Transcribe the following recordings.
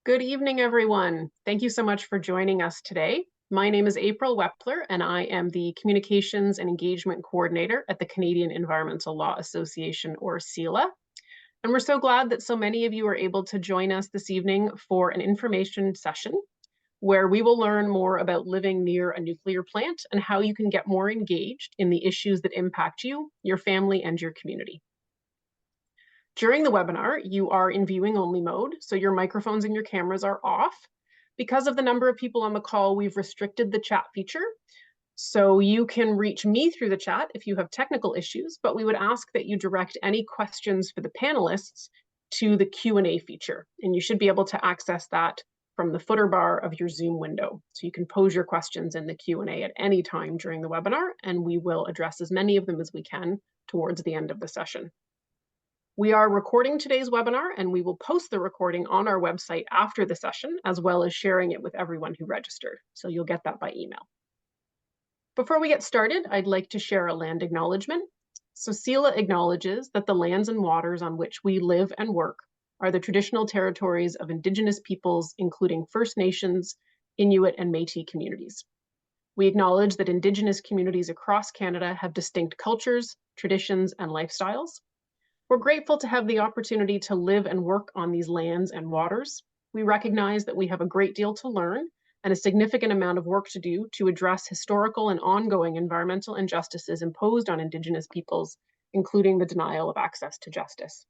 Good evening, everyone. Thank you so much for joining us today. My name is April Wepler, and I am the Communications and Engagement Coordinator at the Canadian Environmental Law Association, or CELA. And we're so glad that so many of you are able to join us this evening for an information session where we will learn more about living near a nuclear plant and how you can get more engaged in the issues that impact you, your family, and your community. During the webinar, you are in viewing only mode, so your microphones and your cameras are off. Because of the number of people on the call, we've restricted the chat feature. So you can reach me through the chat if you have technical issues, but we would ask that you direct any questions for the panelists to the Q&A feature. And you should be able to access that from the footer bar of your Zoom window. So you can pose your questions in the Q&A at any time during the webinar, and we will address as many of them as we can towards the end of the session. We are recording today's webinar, and we will post the recording on our website after the session, as well as sharing it with everyone who registered. So you'll get that by email. Before we get started, I'd like to share a land acknowledgement. So CELA acknowledges that the lands and waters on which we live and work are the traditional territories of Indigenous peoples, including First Nations, Inuit, and Métis communities. We acknowledge that Indigenous communities across Canada have distinct cultures, traditions, and lifestyles. We're grateful to have the opportunity to live and work on these lands and waters. We recognize that we have a great deal to learn and a significant amount of work to do to address historical and ongoing environmental injustices imposed on Indigenous peoples, including the denial of access to justice.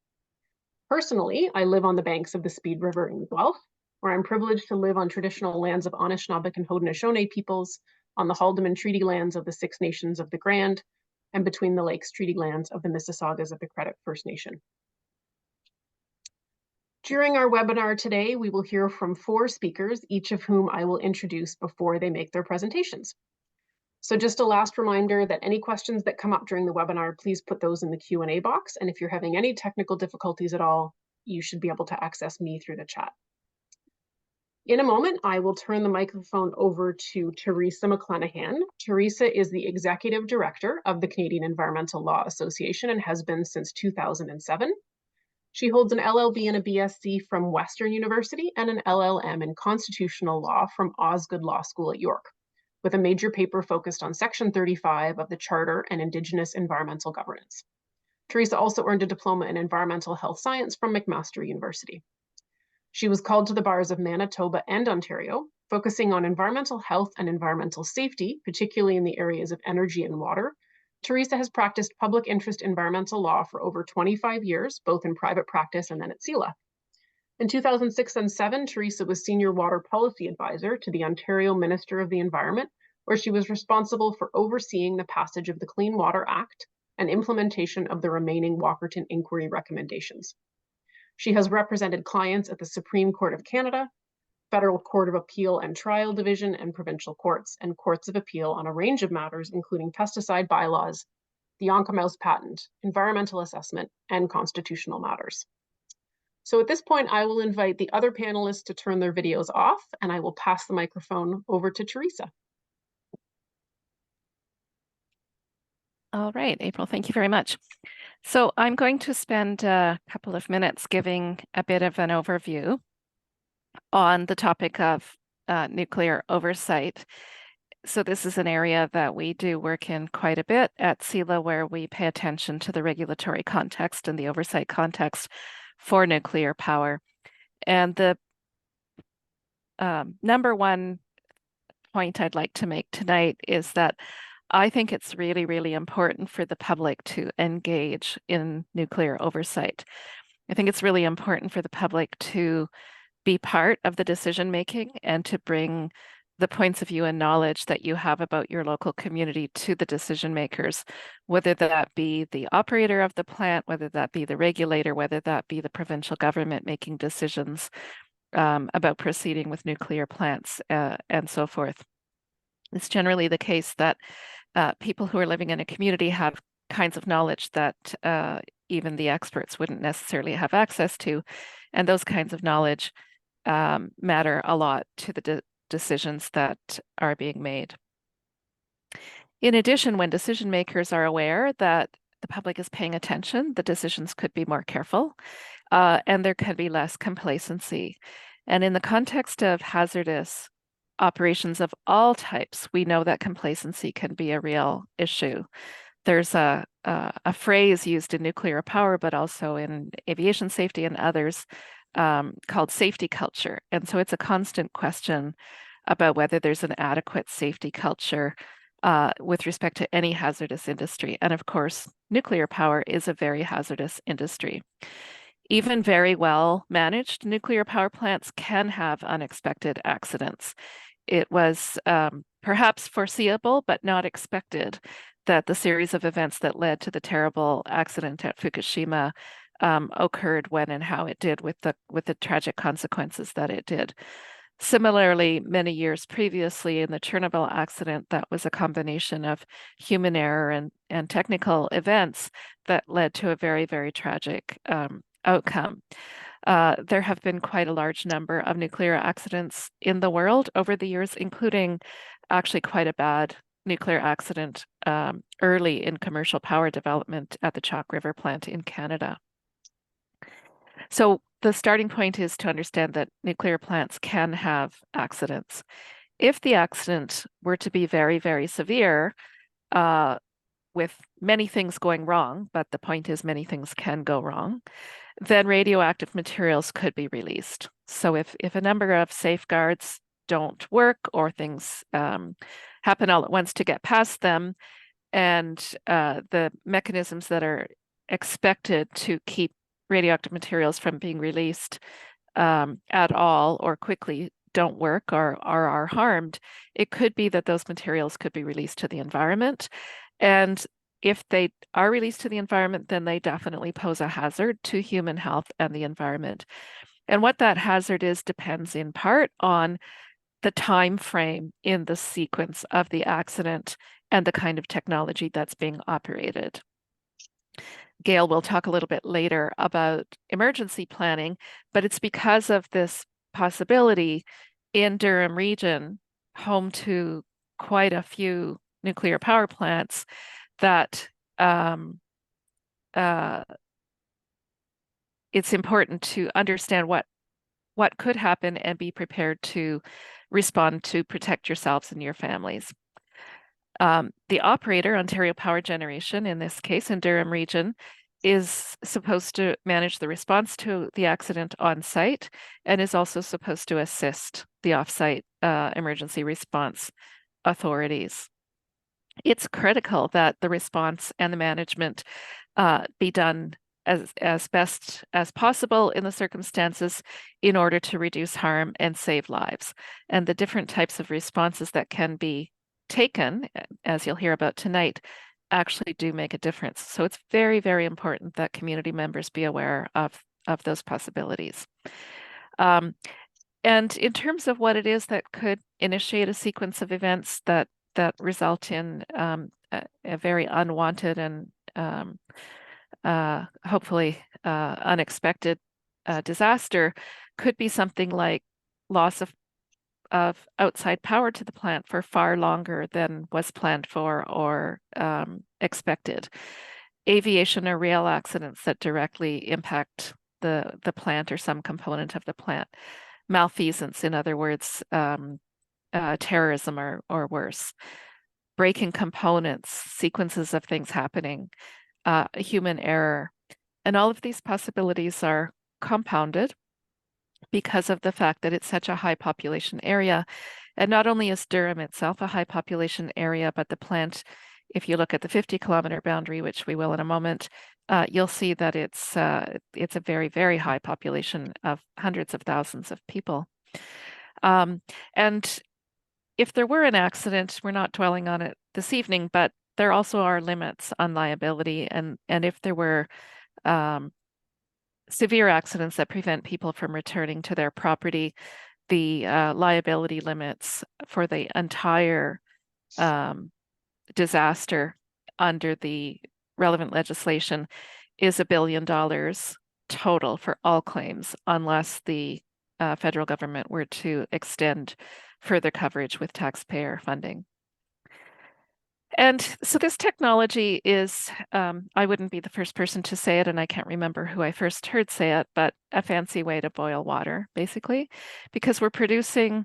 Personally, I live on the banks of the Speed River in Guelph, where I'm privileged to live on traditional lands of Anishinaabe and Haudenosaunee peoples, on the Haldimand Treaty lands of the Six Nations of the Grand, and between the Lakes Treaty lands of the Mississaugas of the Credit First Nation. During our webinar today, we will hear from 4 speakers, each of whom I will introduce before they make their presentations. So just a last reminder that any questions that come up during the webinar, please put those in the Q&A box. And if you're having any technical difficulties at all, you should be able to access me through the chat. In a moment, I will turn the microphone over to Teresa McClenahan. Teresa is the Executive Director of the Canadian Environmental Law Association and has been since 2007. She holds an LLB and a BSc from Western University and an LLM in Constitutional Law from Osgoode Law School at York, with a major paper focused on Section 35 of the Charter and Indigenous Environmental Governance. Teresa also earned a diploma in Environmental Health Science from McMaster University. She was called to the bars of Manitoba and Ontario, focusing on environmental health and environmental safety, particularly in the areas of energy and water. Teresa has practiced public interest environmental law for over 25 years, both in private practice and then at CELA. In 2006 and 2007, Teresa was Senior Water Policy Advisor to the Ontario Minister of the Environment, where she was responsible for overseeing the passage of the Clean Water Act and implementation of the remaining Walkerton Inquiry recommendations. She has represented clients at the Supreme Court of Canada, Federal Court of Appeal and Trial Division, and provincial courts and courts of appeal on a range of matters, including pesticide bylaws, the Onca mouse patent, environmental assessment, and constitutional matters. So at this point, I will invite the other panelists to turn their videos off, and I will pass the microphone over to Teresa. All right, April, thank you very much. So I'm going to spend a couple of minutes giving a bit of an overview on the topic of nuclear oversight. So this is an area that we do work in quite a bit at CELA, where we pay attention to the regulatory context and the oversight context for nuclear power. And the number one point I'd like to make tonight is that I think it's really, really important for the public to engage in nuclear oversight. I think it's really important for the public to be part of the decision making and to bring the points of view and knowledge that you have about your local community to the decision makers, whether that be the operator of the plant, whether that be the regulator, whether that be the provincial government making decisions about proceeding with nuclear plants and so forth. It's generally the case that people who are living in a community have kinds of knowledge that even the experts wouldn't necessarily have access to, and those kinds of knowledge matter a lot to the decisions that are being made. In addition, when decision makers are aware that the public is paying attention, the decisions could be more careful, and there could be less complacency. And in the context of hazardous operations of all types, we know that complacency can be a real issue. There's a phrase used in nuclear power, but also in aviation safety and others, called safety culture. And so it's a constant question about whether there's an adequate safety culture with respect to any hazardous industry. And of course, nuclear power is a very hazardous industry. Even very well managed nuclear power plants can have unexpected accidents. It was perhaps foreseeable, but not expected, that the series of events that led to the terrible accident at Fukushima occurred when and how it did, with the tragic consequences that it did. Similarly, many years previously in the Chernobyl accident, that was a combination of human error and technical events that led to a very, very tragic outcome. There have been quite a large number of nuclear accidents in the world over the years, including actually quite a bad nuclear accident early in commercial power development at the Chalk River plant in Canada. So the starting point is to understand that nuclear plants can have accidents. If the accident were to be very, very severe, with many things going wrong, but the point is many things can go wrong, then radioactive materials could be released. So if a number of safeguards don't work, or things happen all at once to get past them, and the mechanisms that are expected to keep radioactive materials from being released at all or quickly don't work or are harmed, it could be that those materials could be released to the environment. And if they are released to the environment, then they definitely pose a hazard to human health and the environment. And what that hazard is depends in part on the time frame in the sequence of the accident and the kind of technology that's being operated. Gail will talk a little bit later about emergency planning, but it's because of this possibility in Durham Region, home to quite a few nuclear power plants, that it's important to understand what could happen and be prepared to respond to protect yourselves and your families. The operator, Ontario Power Generation, in this case in Durham Region, is supposed to manage the response to the accident on site and is also supposed to assist the off-site emergency response authorities. It's critical that the response and the management be done as best as possible in the circumstances in order to reduce harm and save lives. And the different types of responses that can be taken, as you'll hear about tonight, actually do make a difference. So it's very, very important that community members be aware of those possibilities. And in terms of what it is that could initiate a sequence of events that result in a very unwanted and hopefully unexpected disaster, could be something like loss of outside power to the plant for far longer than was planned for or expected. Aviation or rail accidents that directly impact the plant or some component of the plant. Malfeasance, in other words, terrorism or worse. Breaking components, sequences of things happening, human error. And all of these possibilities are compounded because of the fact that it's such a high population area. And not only is Durham itself a high population area, but the plant, if you look at the 50-kilometer boundary, which we will in a moment, you'll see that it's a very, very high population of hundreds of thousands of people. And if there were an accident, we're not dwelling on it this evening, but there also are limits on liability. And if there were severe accidents that prevent people from returning to their property, the liability limits for the entire disaster under the relevant legislation is $1 billion total for all claims, unless the federal government were to extend further coverage with taxpayer funding. And so this technology is, I wouldn't be the first person to say it, and I can't remember who I first heard say it, but a fancy way to boil water, basically, because we're producing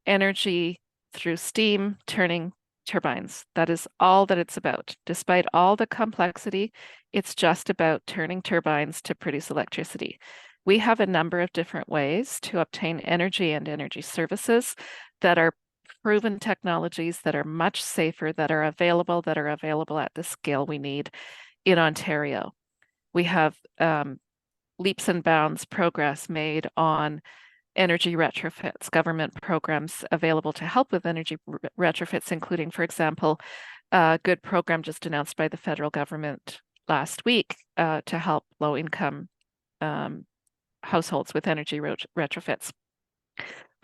energy through steam turning turbines. That is all that it's about. Despite all the complexity, it's just about turning turbines to produce electricity. We have a number of different ways to obtain energy and energy services that are proven technologies that are much safer, that are available at the scale we need in Ontario. We have leaps and bounds progress made on energy retrofits, government programs available to help with energy retrofits, including, for example, a good program just announced by the federal government last week to help low-income households with energy retrofits.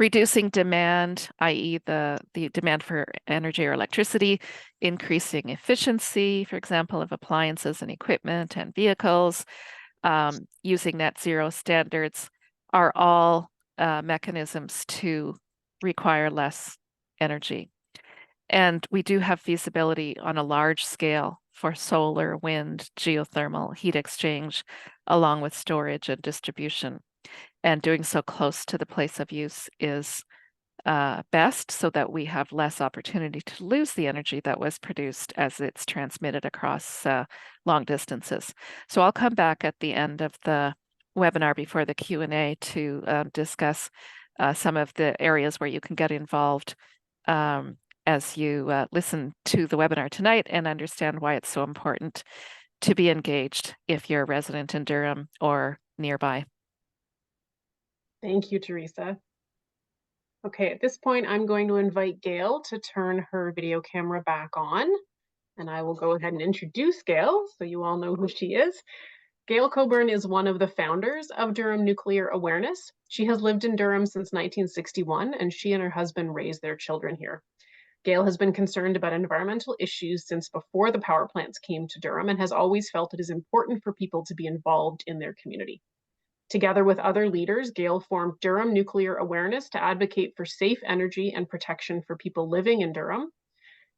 Reducing demand, i.e. the demand for energy or electricity, increasing efficiency, for example, of appliances and equipment and vehicles, using net zero standards are all mechanisms to require less energy. And we do have feasibility on a large scale for solar, wind, geothermal, heat exchange, along with storage and distribution. And doing so close to the place of use is best so that we have less opportunity to lose the energy that was produced as it's transmitted across long distances. So I'll come back at the end of the webinar before the Q&A to discuss some of the areas where you can get involved as you listen to the webinar tonight and understand why it's so important to be engaged if you're a resident in Durham or nearby. Thank you, Teresa. Okay, at this point, I'm going to invite Gail to turn her video camera back on, and I will go ahead and introduce Gail so you all know who she is. Gail Coburn is one of the founders of Durham Nuclear Awareness. She has lived in Durham since 1961, and she and her husband raised their children here. Gail has been concerned about environmental issues since before the power plants came to Durham and has always felt it is important for people to be involved in their community. Together with other leaders, Gail formed Durham Nuclear Awareness to advocate for safe energy and protection for people living in Durham.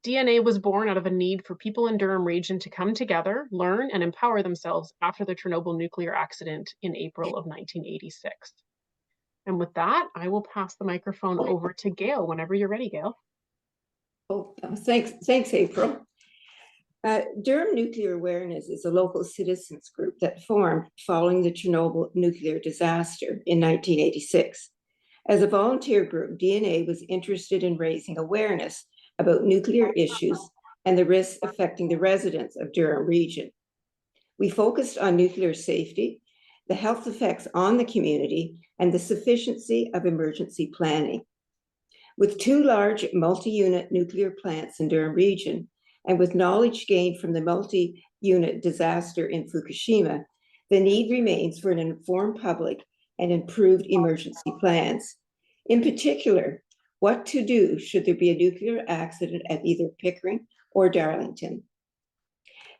DNA was born out of a need for people in Durham Region to come together, learn, and empower themselves after the Chernobyl nuclear accident in April of 1986. And with that, I will pass the microphone over to Gail whenever you're ready, Gail. Oh, thanks, April. Durham Nuclear Awareness is a local citizens group that formed following the Chernobyl nuclear disaster in 1986. As a volunteer group, DNA was interested in raising awareness about nuclear issues and the risks affecting the residents of Durham Region. We focused on nuclear safety, the health effects on the community, and the sufficiency of emergency planning. With 2 large multi-unit nuclear plants in Durham Region, and with knowledge gained from the multi-unit disaster in Fukushima, the need remains for an informed public and improved emergency plans. In particular, what to do should there be a nuclear accident at either Pickering or Darlington.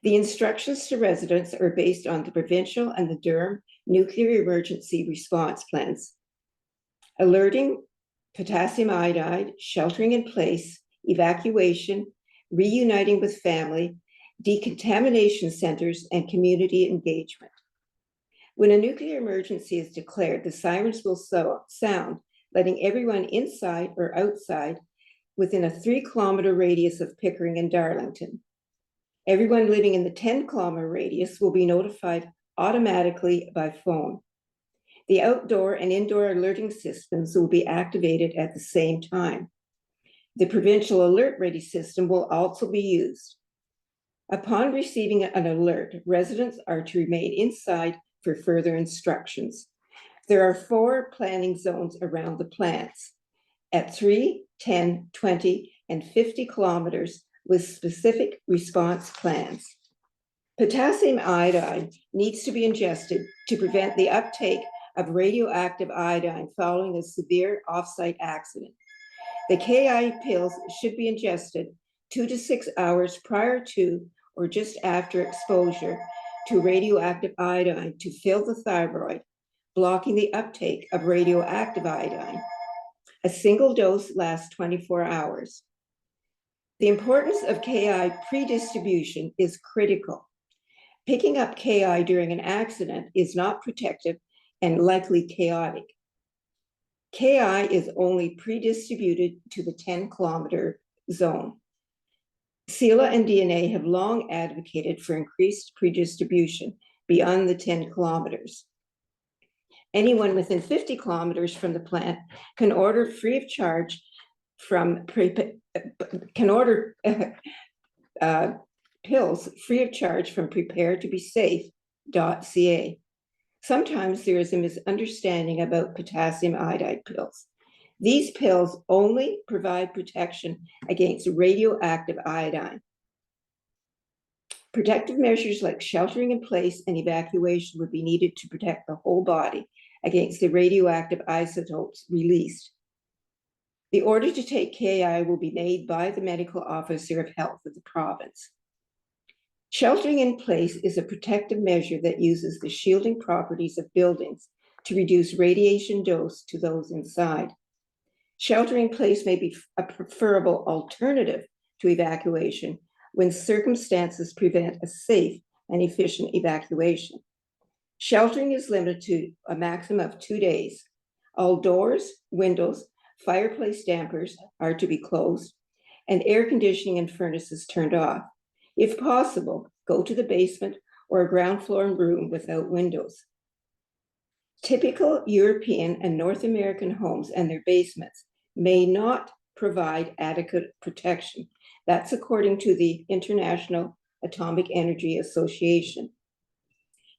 The instructions to residents are based on the provincial and the Durham nuclear emergency response plans. Alerting, potassium iodide, sheltering in place, evacuation, reuniting with family, decontamination centers, and community engagement. When a nuclear emergency is declared, the sirens will sound, letting everyone inside or outside within a 3-kilometer radius of Pickering and Darlington. Everyone living in the 10-kilometer radius will be notified automatically by phone. The outdoor and indoor alerting systems will be activated at the same time. The provincial alert ready system will also be used. Upon receiving an alert, residents are to remain inside for further instructions. There are 4 planning zones around the plants at 3, 10, 20, and 50 kilometers with specific response plans. Potassium iodide needs to be ingested to prevent the uptake of radioactive iodine following a severe off-site accident. The KI pills should be ingested 2 to 6 hours prior to or just after exposure to radioactive iodine to fill the thyroid, blocking the uptake of radioactive iodine. A single dose lasts 24 hours. The importance of KI pre-distribution is critical. Picking up KI during an accident is not protective and likely chaotic. KI is only pre-distributed to the 10-kilometer zone. CELA and DNA have long advocated for increased pre-distribution beyond the 10 kilometers. Anyone within 50 kilometers from the plant can order free of charge from pills free of charge from preparetobesafe.ca. Sometimes there is a misunderstanding about potassium iodide pills. These pills only provide protection against radioactive iodine. Protective measures like sheltering in place and evacuation would be needed to protect the whole body against the radioactive isotopes released. The order to take KI will be made by the medical officer of health of the province. Sheltering in place is a protective measure that uses the shielding properties of buildings to reduce radiation dose to those inside. Sheltering in place may be a preferable alternative to evacuation when circumstances prevent a safe and efficient evacuation. Sheltering is limited to a maximum of 2 days. All doors, windows, fireplace dampers are to be closed, and air conditioning and furnaces turned off. If possible, go to the basement or a ground floor room without windows. Typical European and North American homes and their basements may not provide adequate protection. That's according to the International Atomic Energy Association.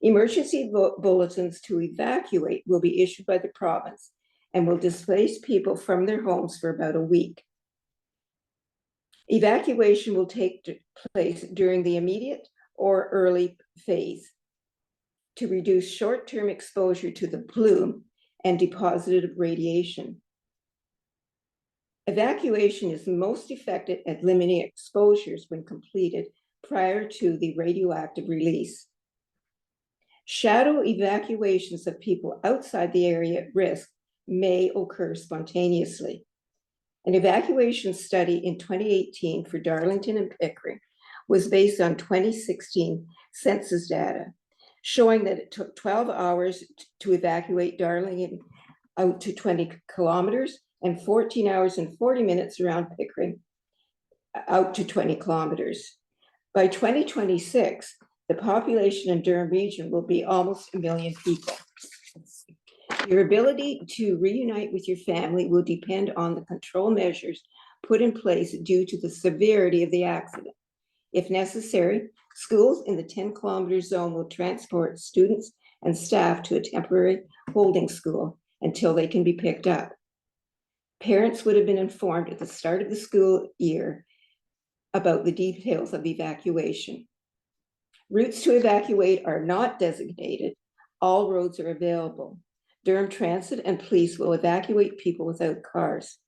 Emergency bulletins to evacuate will be issued by the province and will displace people from their homes for about a week. Evacuation will take place during the immediate or early phase to reduce short-term exposure to the plume and deposited radiation. Evacuation is most effective at limiting exposures when completed prior to the radioactive release. Shadow evacuations of people outside the area at risk may occur spontaneously. An evacuation study in 2018 for Darlington and Pickering was based on 2016 census data, showing that it took 12 hours to evacuate Darlington out to 20 kilometers and 14 hours and 40 minutes around Pickering out to 20 kilometers. By 2026, the population in Durham Region will be almost 1 million people. Your ability to reunite with your family will depend on the control measures put in place due to the severity of the accident. If necessary, schools in the 10-kilometer zone will transport students and staff to a temporary holding school until they can be picked up. Parents would have been informed at the start of the school year about the details of evacuation. Routes to evacuate are not designated. All roads are available. Durham Transit and police will evacuate people without cars.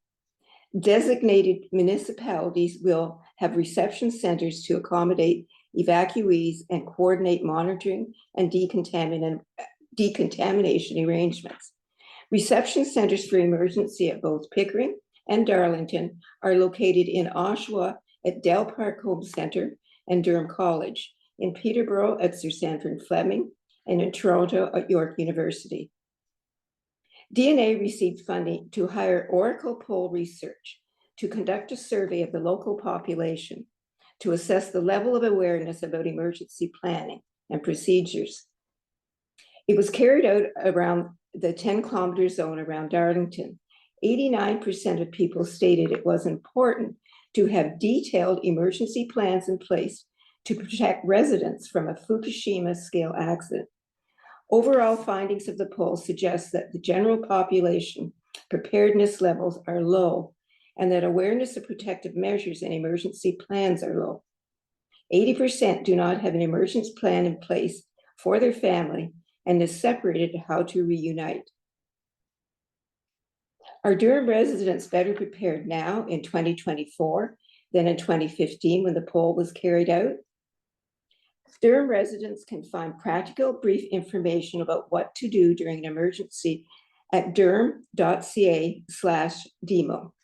Designated municipalities will have reception centers to accommodate evacuees and coordinate monitoring and decontamination arrangements. Reception centers for emergency at both Pickering and Darlington are located in Oshawa at Dell Park Home Center and Durham College, in Peterborough at Sir Sanford Fleming, and in Toronto at York University. DNA received funding to hire Oracle Poll Research to conduct a survey of the local population to assess the level of awareness about emergency planning and procedures. It was carried out around the 10-kilometer zone around Darlington. 89% of people stated it was important to have detailed emergency plans in place to protect residents from a Fukushima-scale accident. Overall findings of the poll suggest that the general population preparedness levels are low and that awareness of protective measures and emergency plans are low. 80% do not have an emergency plan in place for their family and is separated how to reunite. Are Durham residents better prepared now in 2024 than in 2015 when the poll was carried out? Durham residents can find practical, brief information about what to do during an emergency at durham.ca/demo.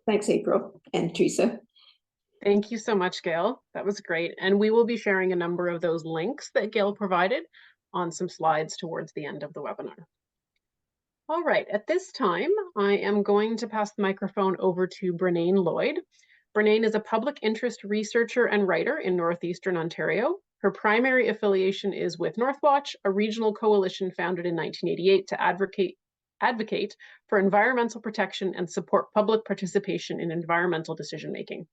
Thanks, April and Teresa. Thank you so much, Gail. That was great. And we will be sharing a number of those links that Gail provided on some slides towards the end of the webinar. All right, at this time, I am going to pass the microphone over to Brenaine Lloyd. Brenaine is a public interest researcher and writer in Northeastern Ontario. Her primary affiliation is with Northwatch, a regional coalition founded in 1988 to advocate for environmental protection and support public participation in environmental decision-making.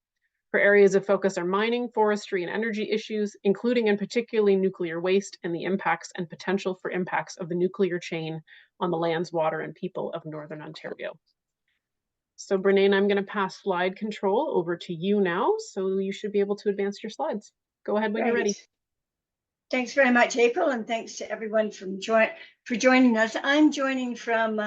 Her areas of focus are mining, forestry, and energy issues, including and particularly nuclear waste and the impacts and potential for impacts of the nuclear chain on the lands, water, and people of Northern Ontario. So Brenaine, I'm going to pass slide control over to you now, so you should be able to advance your slides. Go ahead when you're ready. Thanks very much, April, and thanks to everyone for joining us. I'm joining from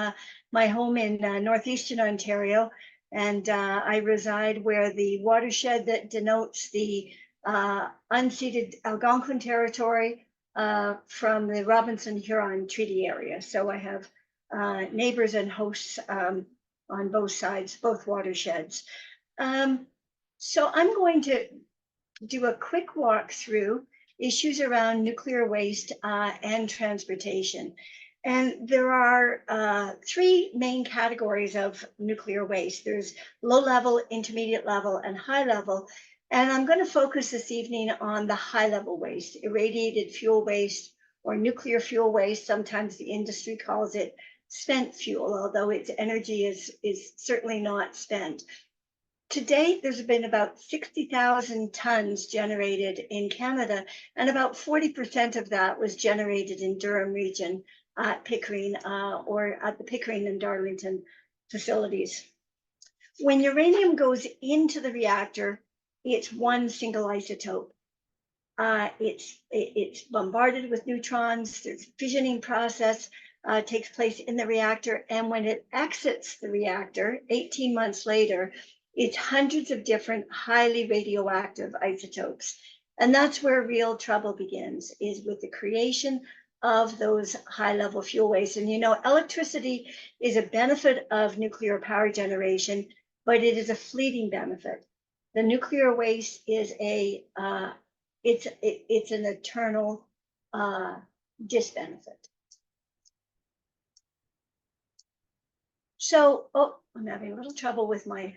my home in Northeastern Ontario, and I reside where the watershed that denotes the unceded Algonquin territory from the Robinson-Huron Treaty Area. So I have neighbors and hosts on both sides, both watersheds. So I'm going to do a quick walk through issues around nuclear waste and transportation. And there are three main categories of nuclear waste. There's low level, intermediate level, and high level. And I'm going to focus this evening on the high level waste, irradiated fuel waste or nuclear fuel waste. Sometimes the industry calls it spent fuel, although its energy is certainly not spent. To date, there's been about 60,000 tons generated in Canada, and about 40% of that was generated in Durham Region at Pickering or at the Pickering and Darlington facilities. When uranium goes into the reactor, it's one single isotope. It's bombarded with neutrons. There's a fissioning process takes place in the reactor, and when it exits the reactor 18 months later, it's hundreds of different highly radioactive isotopes. And that's where real trouble begins, is with the creation of those high-level fuel wastes. And you know, electricity is a benefit of nuclear power generation, but it is a fleeting benefit. The nuclear waste is it's an eternal disbenefit. So, I'm having a little trouble with my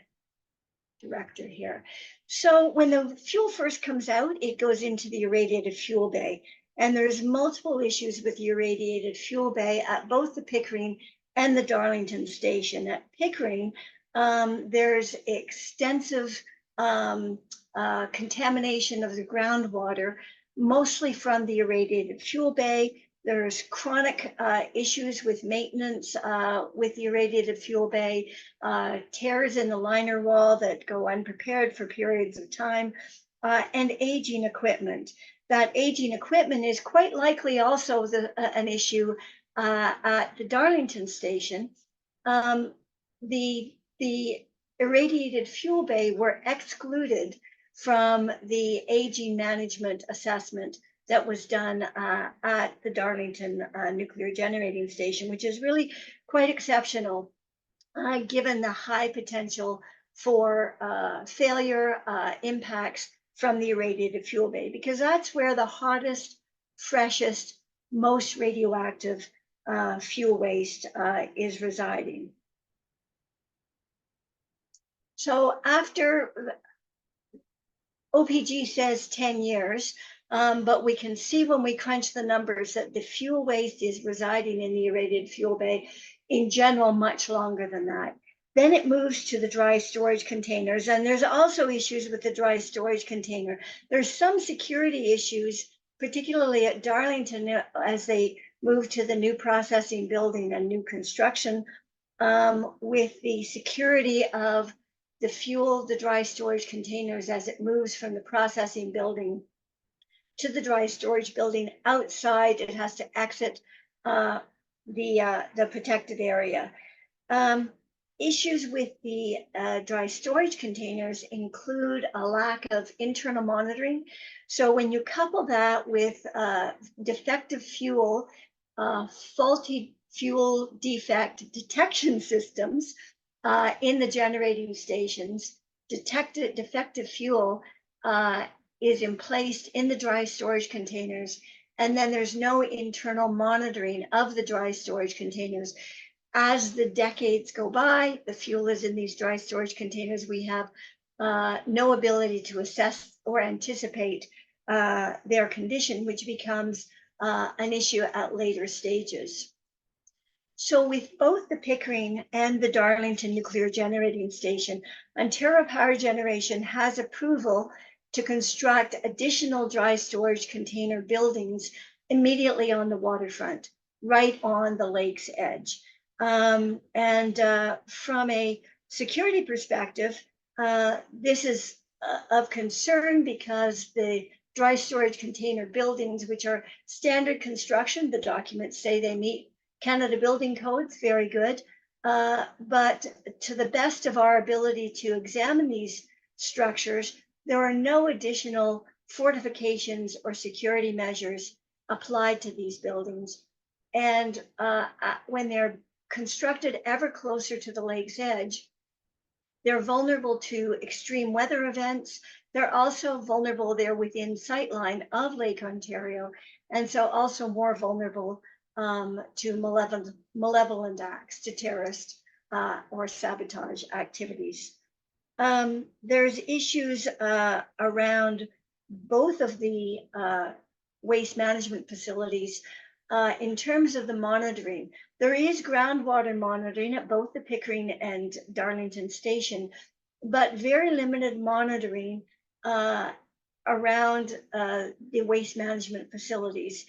director here. So when the fuel first comes out, it goes into the irradiated fuel bay. And there's multiple issues with the irradiated fuel bay at both the Pickering and the Darlington station. At Pickering, there's extensive contamination of the groundwater, mostly from the irradiated fuel bay. There's chronic issues with maintenance with the irradiated fuel bay, tears in the liner wall that go unprepared for periods of time, and aging equipment. That aging equipment is quite likely also an issue at the Darlington station. The irradiated fuel bay were excluded from the aging management assessment that was done at the Darlington nuclear generating station, which is really quite exceptional, given the high potential for failure impacts from the irradiated fuel bay, because that's where the hottest, freshest, most radioactive fuel waste is residing. So after OPG says 10 years, but we can see when we crunch the numbers that the fuel waste is residing in the irradiated fuel bay in general much longer than that. Then it moves to the dry storage containers, and there's also issues with the dry storage container. There's some security issues, particularly at Darlington, as they move to the new processing building and new construction, with the security of the fuel, the dry storage containers, as it moves from the processing building to the dry storage building outside. It has to exit the protected area. Issues with the dry storage containers include a lack of internal monitoring. So when you couple that with defective fuel, faulty fuel defect detection systems in the generating stations, defective fuel is placed in the dry storage containers, and then there's no internal monitoring of the dry storage containers. As the decades go by, the fuel is in these dry storage containers. We have no ability to assess or anticipate their condition, which becomes an issue at later stages. So with both the Pickering and the Darlington Nuclear Generating Station, Ontario Power Generation has approval to construct additional dry storage container buildings immediately on the waterfront, right on the lake's edge. From a security perspective, this is of concern because the dry storage container buildings, which are standard construction, the documents say they meet Canada Building Codes, very good. But to the best of our ability to examine these structures, there are no additional fortifications or security measures applied to these buildings. And when they're constructed ever closer to the lake's edge, they're vulnerable to extreme weather events. They're also vulnerable, they're within sightline of Lake Ontario, and so also more vulnerable to malevolent acts, to terrorist or sabotage activities. There's issues around both of the waste management facilities in terms of the monitoring. There is groundwater monitoring at both the Pickering and Darlington station, but very limited monitoring around the waste management facilities.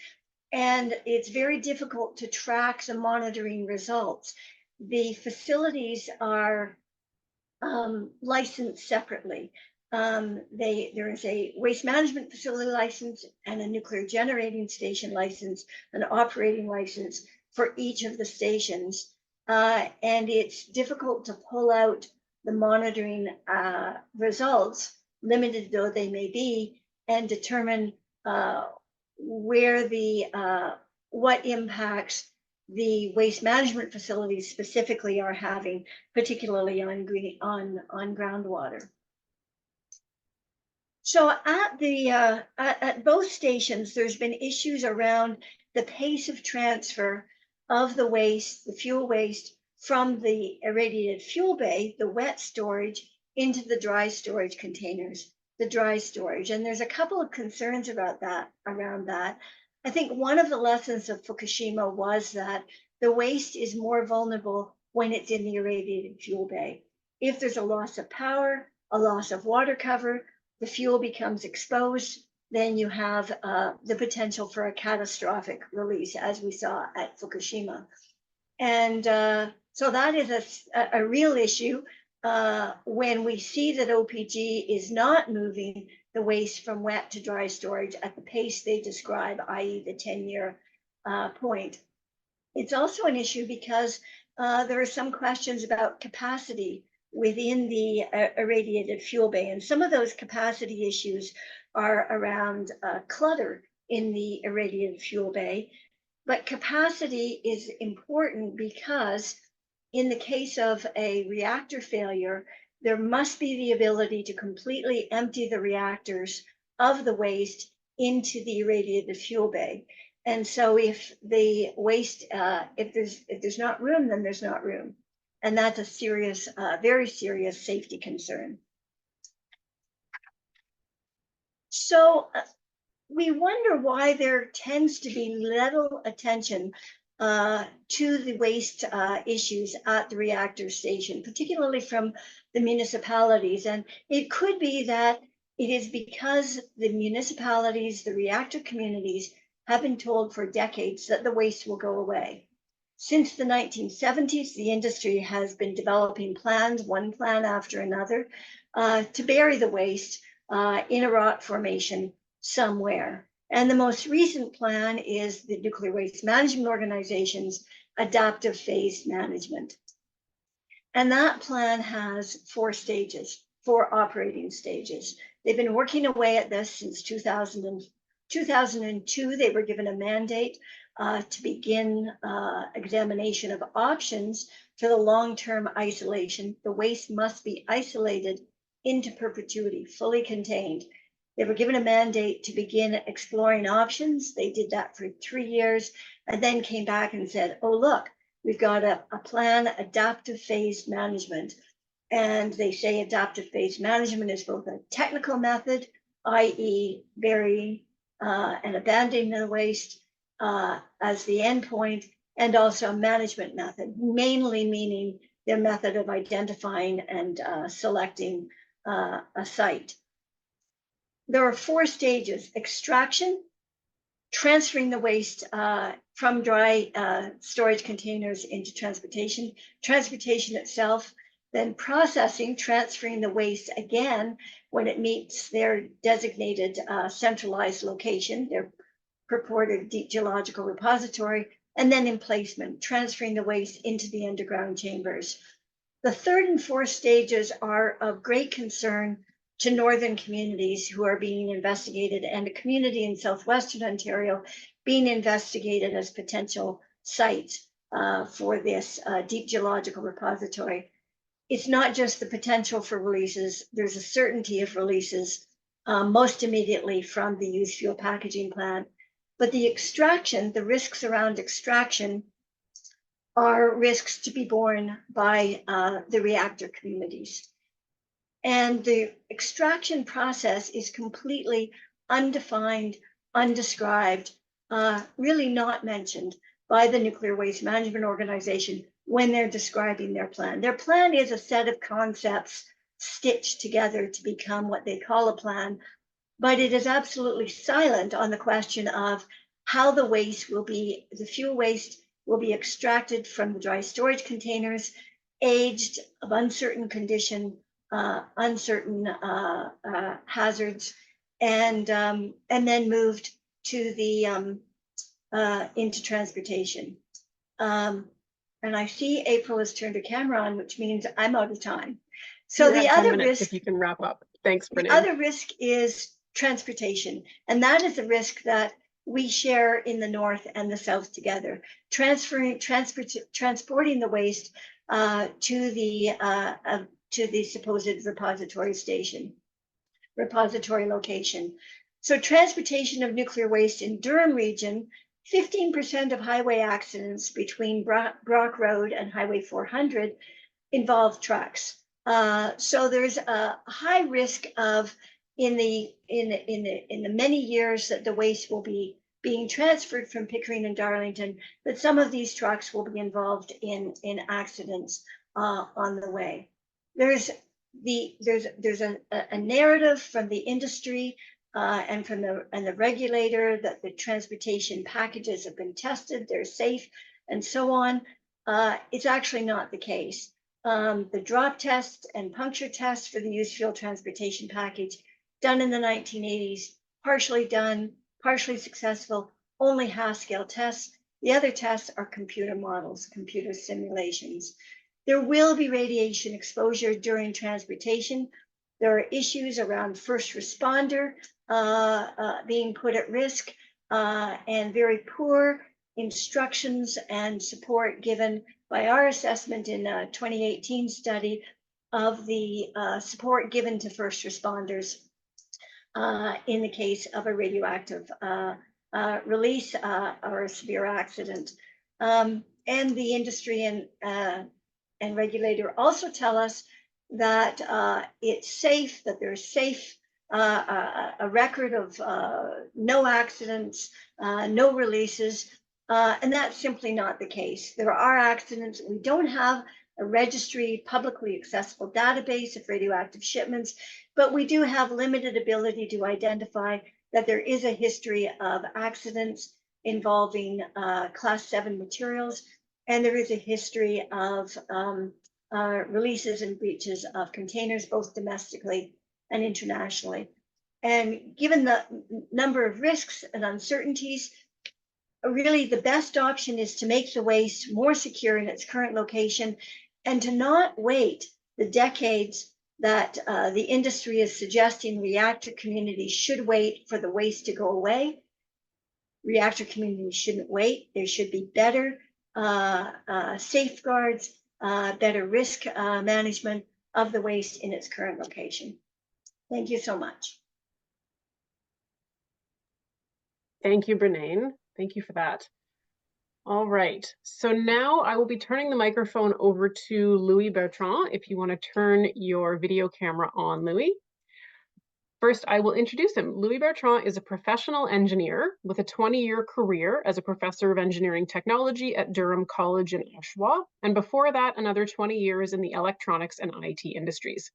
And it's very difficult to track the monitoring results. The facilities are licensed separately. There is a waste management facility license and a nuclear generating station license, an operating license for each of the stations. And it's difficult to pull out the monitoring results, limited though they may be, and determine where what impacts the waste management facilities specifically are having, particularly on groundwater. So at both stations, there's been issues around the pace of transfer of the waste, the fuel waste, from the irradiated fuel bay, the wet storage, into the dry storage containers, the dry storage. And there's a couple of concerns about that, around that. I think one of the lessons of Fukushima was that the waste is more vulnerable when it's in the irradiated fuel bay. If there's a loss of power, a loss of water cover, the fuel becomes exposed, then you have the potential for a catastrophic release, as we saw at Fukushima. And so that is a real issue when we see that OPG is not moving the waste from wet to dry storage at the pace they describe, i.e. the 10-year point. It's also an issue because there are some questions about capacity within the irradiated fuel bay. And some of those capacity issues are around clutter in the irradiated fuel bay. But capacity is important because in the case of a reactor failure, there must be the ability to completely empty the reactors of the waste into the irradiated fuel bay. And so if the waste, if there's not room, then there's not room. And that's a serious, very serious safety concern. So we wonder why there tends to be little attention to the waste issues at the reactor station, particularly from the municipalities. And it could be that it is because the municipalities, the reactor communities, have been told for decades that the waste will go away. Since the 1970s, the industry has been developing plans, one plan after another, to bury the waste in a rock formation somewhere. And the most recent plan is the Nuclear Waste Management Organization's adaptive phase management. And that plan has 4 stages, 4 operating stages. They've been working away at this since 2002. They were given a mandate to begin examination of options for the long-term isolation. The waste must be isolated into perpetuity, fully contained. They were given a mandate to begin exploring options. They did that for 3 years and then came back and said, oh, look, we've got a plan, adaptive phase management. And they say adaptive phase management is both a technical method, i.e. burying and abandoning the waste as the endpoint, and also a management method, mainly meaning their method of identifying and selecting a site. There are 4 stages: extraction, transferring the waste from dry storage containers into transportation itself, then processing, transferring the waste again when it meets their designated centralized location, their purported deep geological repository, and then emplacement, transferring the waste into the underground chambers. The 3rd and 4th stages are of great concern to northern communities who are being investigated, and a community in southwestern Ontario being investigated as potential sites for this deep geological repository. It's not just the potential for releases, there's a certainty of releases most immediately from the used fuel packaging plant. But the extraction, the risks around extraction are risks to be borne by the reactor communities. And the extraction process is completely undefined, undescribed, really not mentioned by the Nuclear Waste Management Organization when they're describing their plan. Their plan is a set of concepts stitched together to become what they call a plan, but it is absolutely silent on the question of how the waste will be, the fuel waste will be extracted from the dry storage containers, aged, of uncertain condition, uncertain hazards, and then moved to the into transportation. And I see April has turned her camera on, which means I'm out of time. So the other risk, if you can wrap up. Thanks, Brene. The other risk is transportation, and that is a risk that we share in the north and the south together. Transporting the waste to the supposed repository location. So transportation of nuclear waste in Durham Region, 15% of highway accidents between Brock Road and Highway 400 involve trucks. So there's a high risk of in the many years that the waste will be being transferred from Pickering and Darlington, that some of these trucks will be involved in accidents on the way. There's a narrative from the industry and from the regulator that the transportation packages have been tested, they're safe, and so on. It's actually not the case. The drop test and puncture test for the used fuel transportation package done in the 1980s, partially done, partially successful, only half-scale tests. The other tests are computer models, computer simulations. There will be radiation exposure during transportation. There are issues around first responder being put at risk and very poor instructions and support given by our assessment in a 2018 study of the support given to first responders in the case of a radioactive release or a severe accident. And the industry and regulator also tell us that it's safe, that there's safe, a record of no accidents, no releases, and that's simply not the case. There are accidents. We don't have a registry, publicly accessible database of radioactive shipments, but we do have limited ability to identify that there is a history of accidents involving class 7 materials, and there is a history of releases and breaches of containers, both domestically and internationally. And given the number of risks and uncertainties, really the best option is to make the waste more secure in its current location and to not wait the decades that the industry is suggesting reactor communities should wait for the waste to go away. Reactor communities shouldn't wait. There should be better safeguards, better risk management of the waste in its current location. Thank you so much. Thank you, Brene. Thank you for that. All right, so now I will be turning the microphone over to Louis Bertrand. If you want to turn your video camera on, Louis. First, I will introduce him. Louis Bertrand is a professional engineer with a 20-year career as a professor of engineering technology at Durham College in Oshawa, and before that, another 20 years in the electronics and IT industries.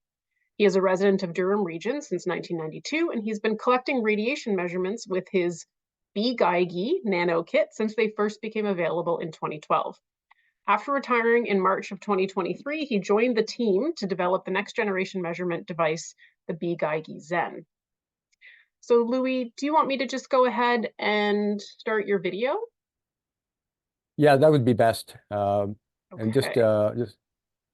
He is a resident of Durham Region since 1992, and he's been collecting radiation measurements with his BGAIGI nano kit since they first became available in 2012. After retiring in March of 2023, he joined the team to develop the next generation measurement device, the BGAIGI Zen. So Louis, do you want me to just go ahead and start your video? Yeah, that would be best. Okay.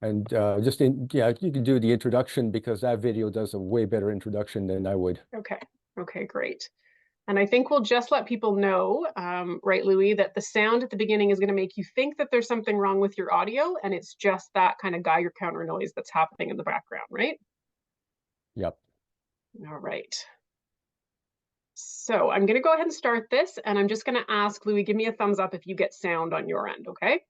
And yeah, you can do the introduction because that video does a way better introduction than I would. Okay, great. And I think we'll just let people know, right, Louis, that the sound at the beginning is going to make you think that there's something wrong with your audio, and it's just that kind of Geiger counter noise that's happening in the background, right? Yep. All right. So I'm going to go ahead and start this, and I'm just going to ask Louis, give me a thumbs up if you get sound on your end, okay?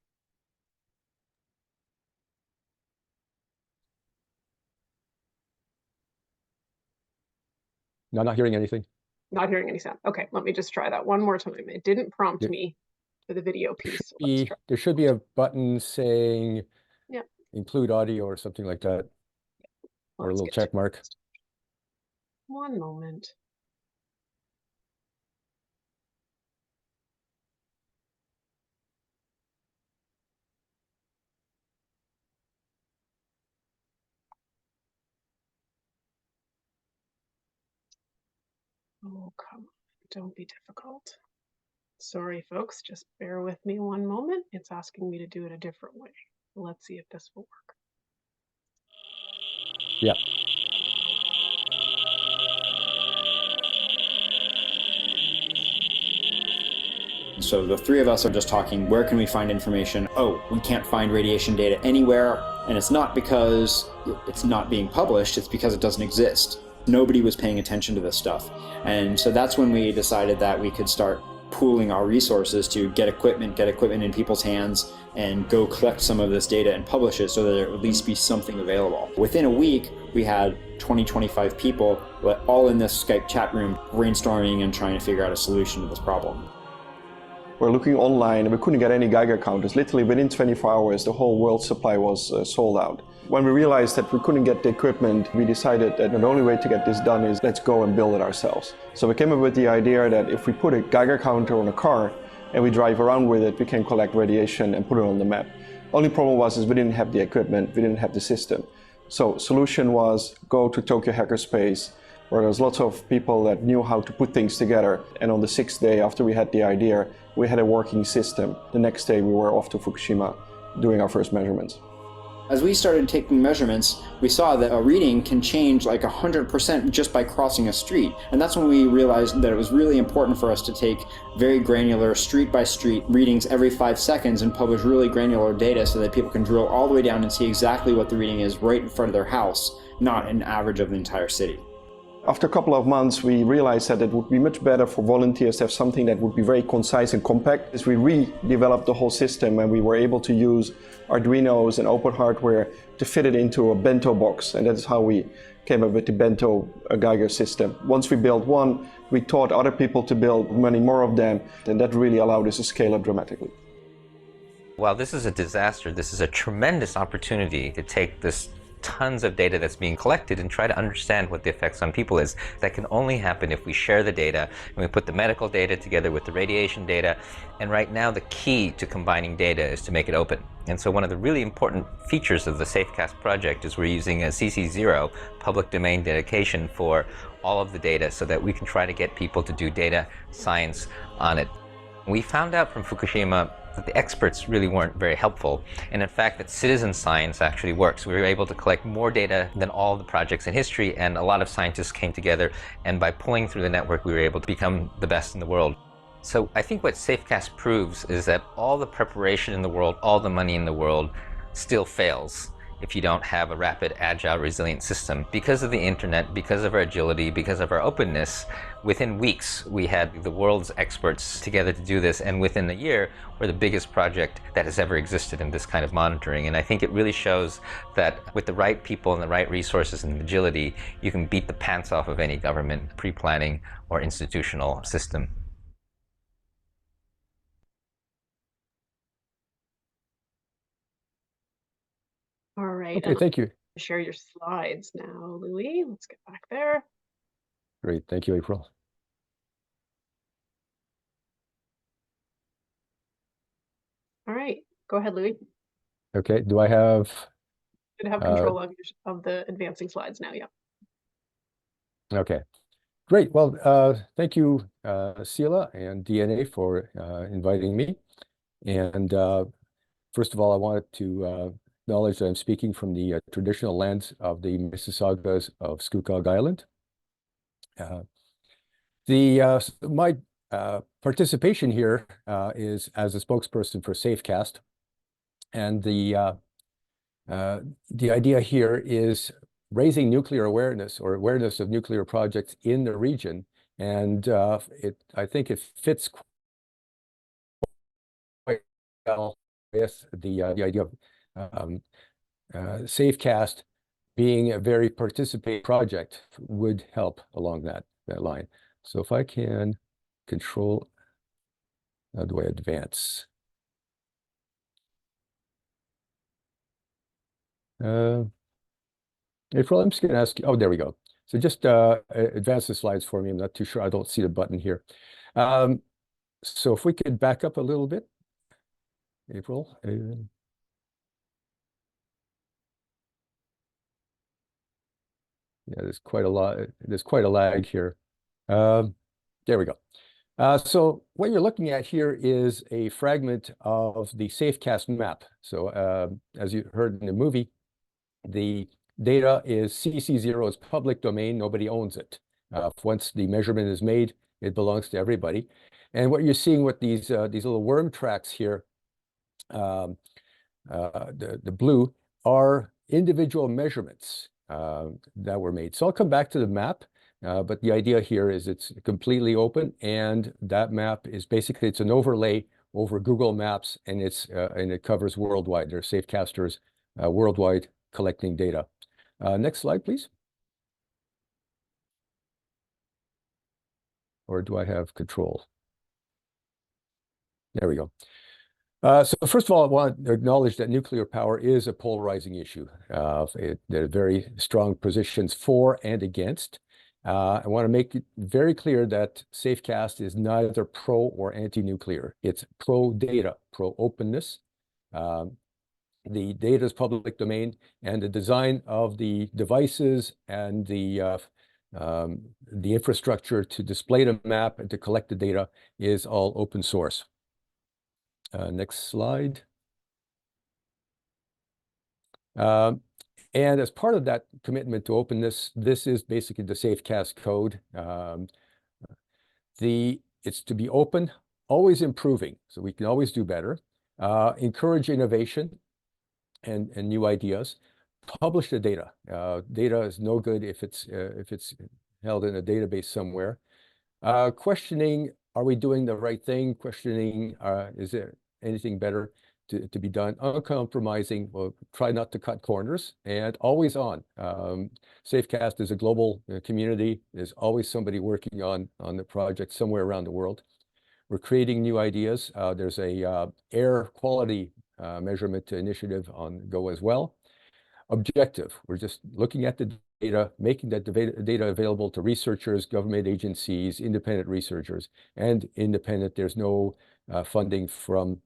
No, not hearing anything. Not hearing any sound. Okay, let me just try that one more time. It didn't prompt Yeah. me for the video piece. So There should be a button saying yeah, include audio or something like that, or a little check mark. One moment. Oh, come on. Don't be difficult. Sorry, folks. Just bear with me one moment. It's asking me to do it a different way. Let's see if this will work. Yeah. So the three of us are just talking, where can we find information? Oh, we can't find radiation data anywhere. And it's not because it's not being published, it's because it doesn't exist. Nobody was paying attention to this stuff. And so that's when we decided that we could start pooling our resources to get equipment in people's hands and go collect some of this data and publish it so that there would at least be something available. Within a week, we had 25 people all in this Skype chat room brainstorming and trying to figure out a solution to this problem. We're looking online and we couldn't get any Geiger counters. Literally within 24 hours, the whole world's supply was sold out. When we realized that we couldn't get the equipment, we decided that the only way to get this done is let's go and build it ourselves. So we came up with the idea that if we put a Geiger counter on a car and we drive around with it, we can collect radiation and put it on the map. Only problem was we didn't have the equipment, we didn't have the system. So solution was go to Tokyo Hackerspace, where there's lots of people that knew how to put things together. And on the 6th day after we had the idea, we had a working system. The next day we were off to Fukushima doing our first measurements. As we started taking measurements, we saw that a reading can change like 100% just by crossing a street. And that's when we realized that it was really important for us to take very granular street by street readings every 5 seconds and publish really granular data so that people can drill all the way down and see exactly what the reading is right in front of their house, not an average of the entire city. After a couple of months, we realized that it would be much better for volunteers to have something that would be very concise and compact. As we redeveloped the whole system and we were able to use Arduinos and open hardware to fit it into a bento box. And that's how we came up with the bento Geiger system. Once we built one, we taught other people to build many more of them. And that really allowed us to scale up dramatically. While this is a disaster, this is a tremendous opportunity to take this tons of data that's being collected and try to understand what the effects on people is. That can only happen if we share the data and we put the medical data together with the radiation data. And right now the key to combining data is to make it open. And so one of the really important features of the SafeCast project is we're using a CC0 public domain dedication for all of the data so that we can try to get people to do data science on it. We found out from Fukushima that the experts really weren't very helpful, and in fact that citizen science actually works. We were able to collect more data than all the projects in history, and a lot of scientists came together, and by pulling through the network we were able to become the best in the world. So I think what SafeCast proves is that all the preparation in the world, all the money in the world still fails if you don't have a rapid, agile, resilient system. Because of the internet, because of our agility, because of our openness, within weeks we had the world's experts together to do this, and within a year we're the biggest project that has ever existed in this kind of monitoring. And I think it really shows that with the right people and the right resources and agility, you can beat the pants off of any government pre-planning or institutional system. All right. Okay, thank you. Share your slides now, Louis. Let's get back there. Great, thank you, April. All right, go ahead, Louis. Okay, do I have? You have control of the advancing slides now. Yeah. Okay, great. Well, thank you, Sila and DNA for inviting me. And first of all, I wanted to acknowledge that I'm speaking from the traditional lands of the Mississaugas of Schuylkill Island. My participation here is as a spokesperson for SafeCast, and the idea here is raising nuclear awareness or awareness of nuclear projects in the region, and I think it fits quite well with the idea of SafeCast being a very participating project would help along that line. So if I can control, how do I advance? April, I'm just going to ask you, oh, there we go. So just advance the slides for me. I'm not too sure. I don't see the button here. So if we could back up a little bit, April. Yeah, there's quite a lot. There's quite a lag here. There we go. So what you're looking at here is a fragment of the SafeCast map. So as you heard in the movie, the data is CC0 is public domain. Nobody owns it. Once the measurement is made, it belongs to everybody. And what you're seeing with these little worm tracks here, the blue, are individual measurements that were made. So I'll come back to the map, but the idea here is it's completely open, and that map is basically, it's an overlay over Google Maps, and it covers worldwide. There are SafeCasters worldwide collecting data. Next slide, please. Or do I have control? There we go. So first of all, I want to acknowledge that nuclear power is a polarizing issue. There are very strong positions for and against. I want to make it very clear that SafeCast is neither pro or anti-nuclear. It's pro-data, pro-openness. The data is public domain, and the design of the devices and the infrastructure to display the map and to collect the data is all open source. Next slide. And as part of that commitment to openness, this is basically the SafeCast code. It's to be open, always improving, so we can always do better. Encourage innovation and new ideas. Publish the data. Data is no good if it's held in a database somewhere. Questioning, are we doing the right thing? Questioning, is there anything better to be done? Uncompromising, well, try not to cut corners, and always on. SafeCast is a global community. There's always somebody working on the project somewhere around the world. We're creating new ideas. There's a air quality measurement initiative on go as well. Objective, we're just looking at the data, making that data available to researchers, government agencies, independent researchers, and independent. There's no funding from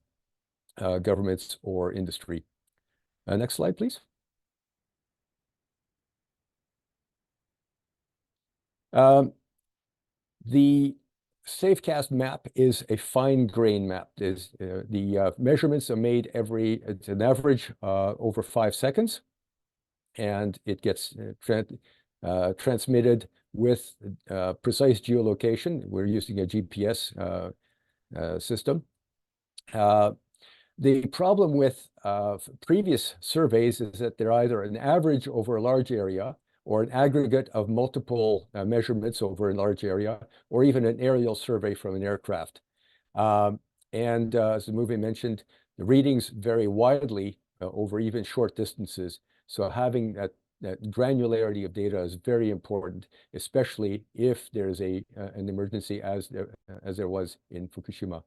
governments or industry. Next slide, please. The SafeCast map is a fine-grained map. The measurements are made it's an average over 5 seconds, and it gets transmitted with precise geolocation. We're using a GPS system. The problem with previous surveys is that they're either an average over a large area or an aggregate of multiple measurements over a large area, or even an aerial survey from an aircraft. As the movie mentioned, the readings vary widely over even short distances. So having that granularity of data is very important, especially if there's an emergency as there was in Fukushima.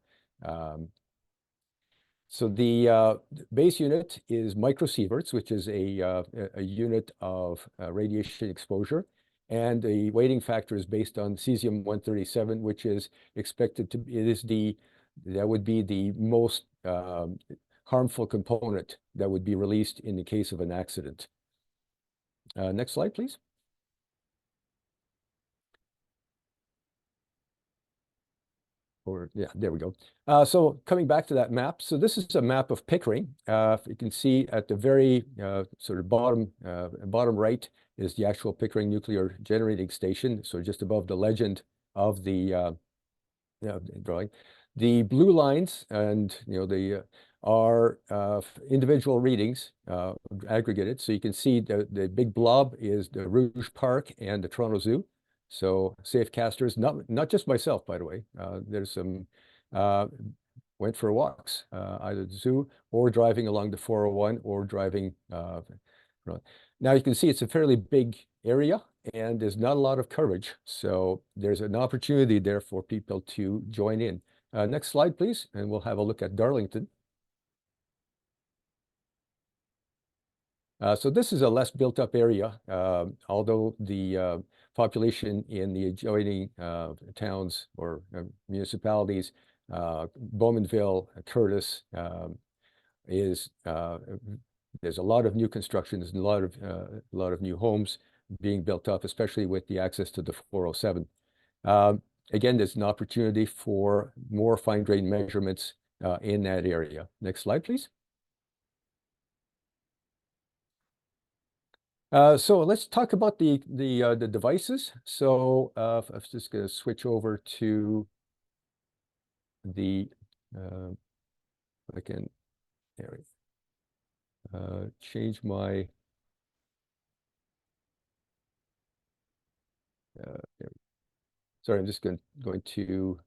So the base unit is microsieverts, which is a unit of radiation exposure. And the weighting factor is based on cesium-137, which is expected to be, that would be the most harmful component that would be released in the case of an accident. Next slide, please. Yeah, there we go. So coming back to that map, so this is a map of Pickering. You can see at the very sort of bottom right is the actual Pickering nuclear generating station. So just above the legend of the drawing. The blue lines and are individual readings aggregated. So you can see the big blob is the Rouge Park and the Toronto Zoo. So safe casters, not just myself, by the way. There's some went for walks, either the zoo or driving along the 401 or driving. Now you can see it's a fairly big area and there's not a lot of coverage. So there's an opportunity there for people to join in. Next slide, please, and we'll have a look at Darlington. So this is a less built up area, although the population in the adjoining towns or municipalities, Bowmanville, Curtis, there's a lot of new construction, there's a lot of new homes being built up, especially with the access to the 407. Again, there's an opportunity for more fine-grained measurements in that area. Next slide, please. So let's talk about the devices. So I'm just going to switch over to the I can change my sorry, I'm just going to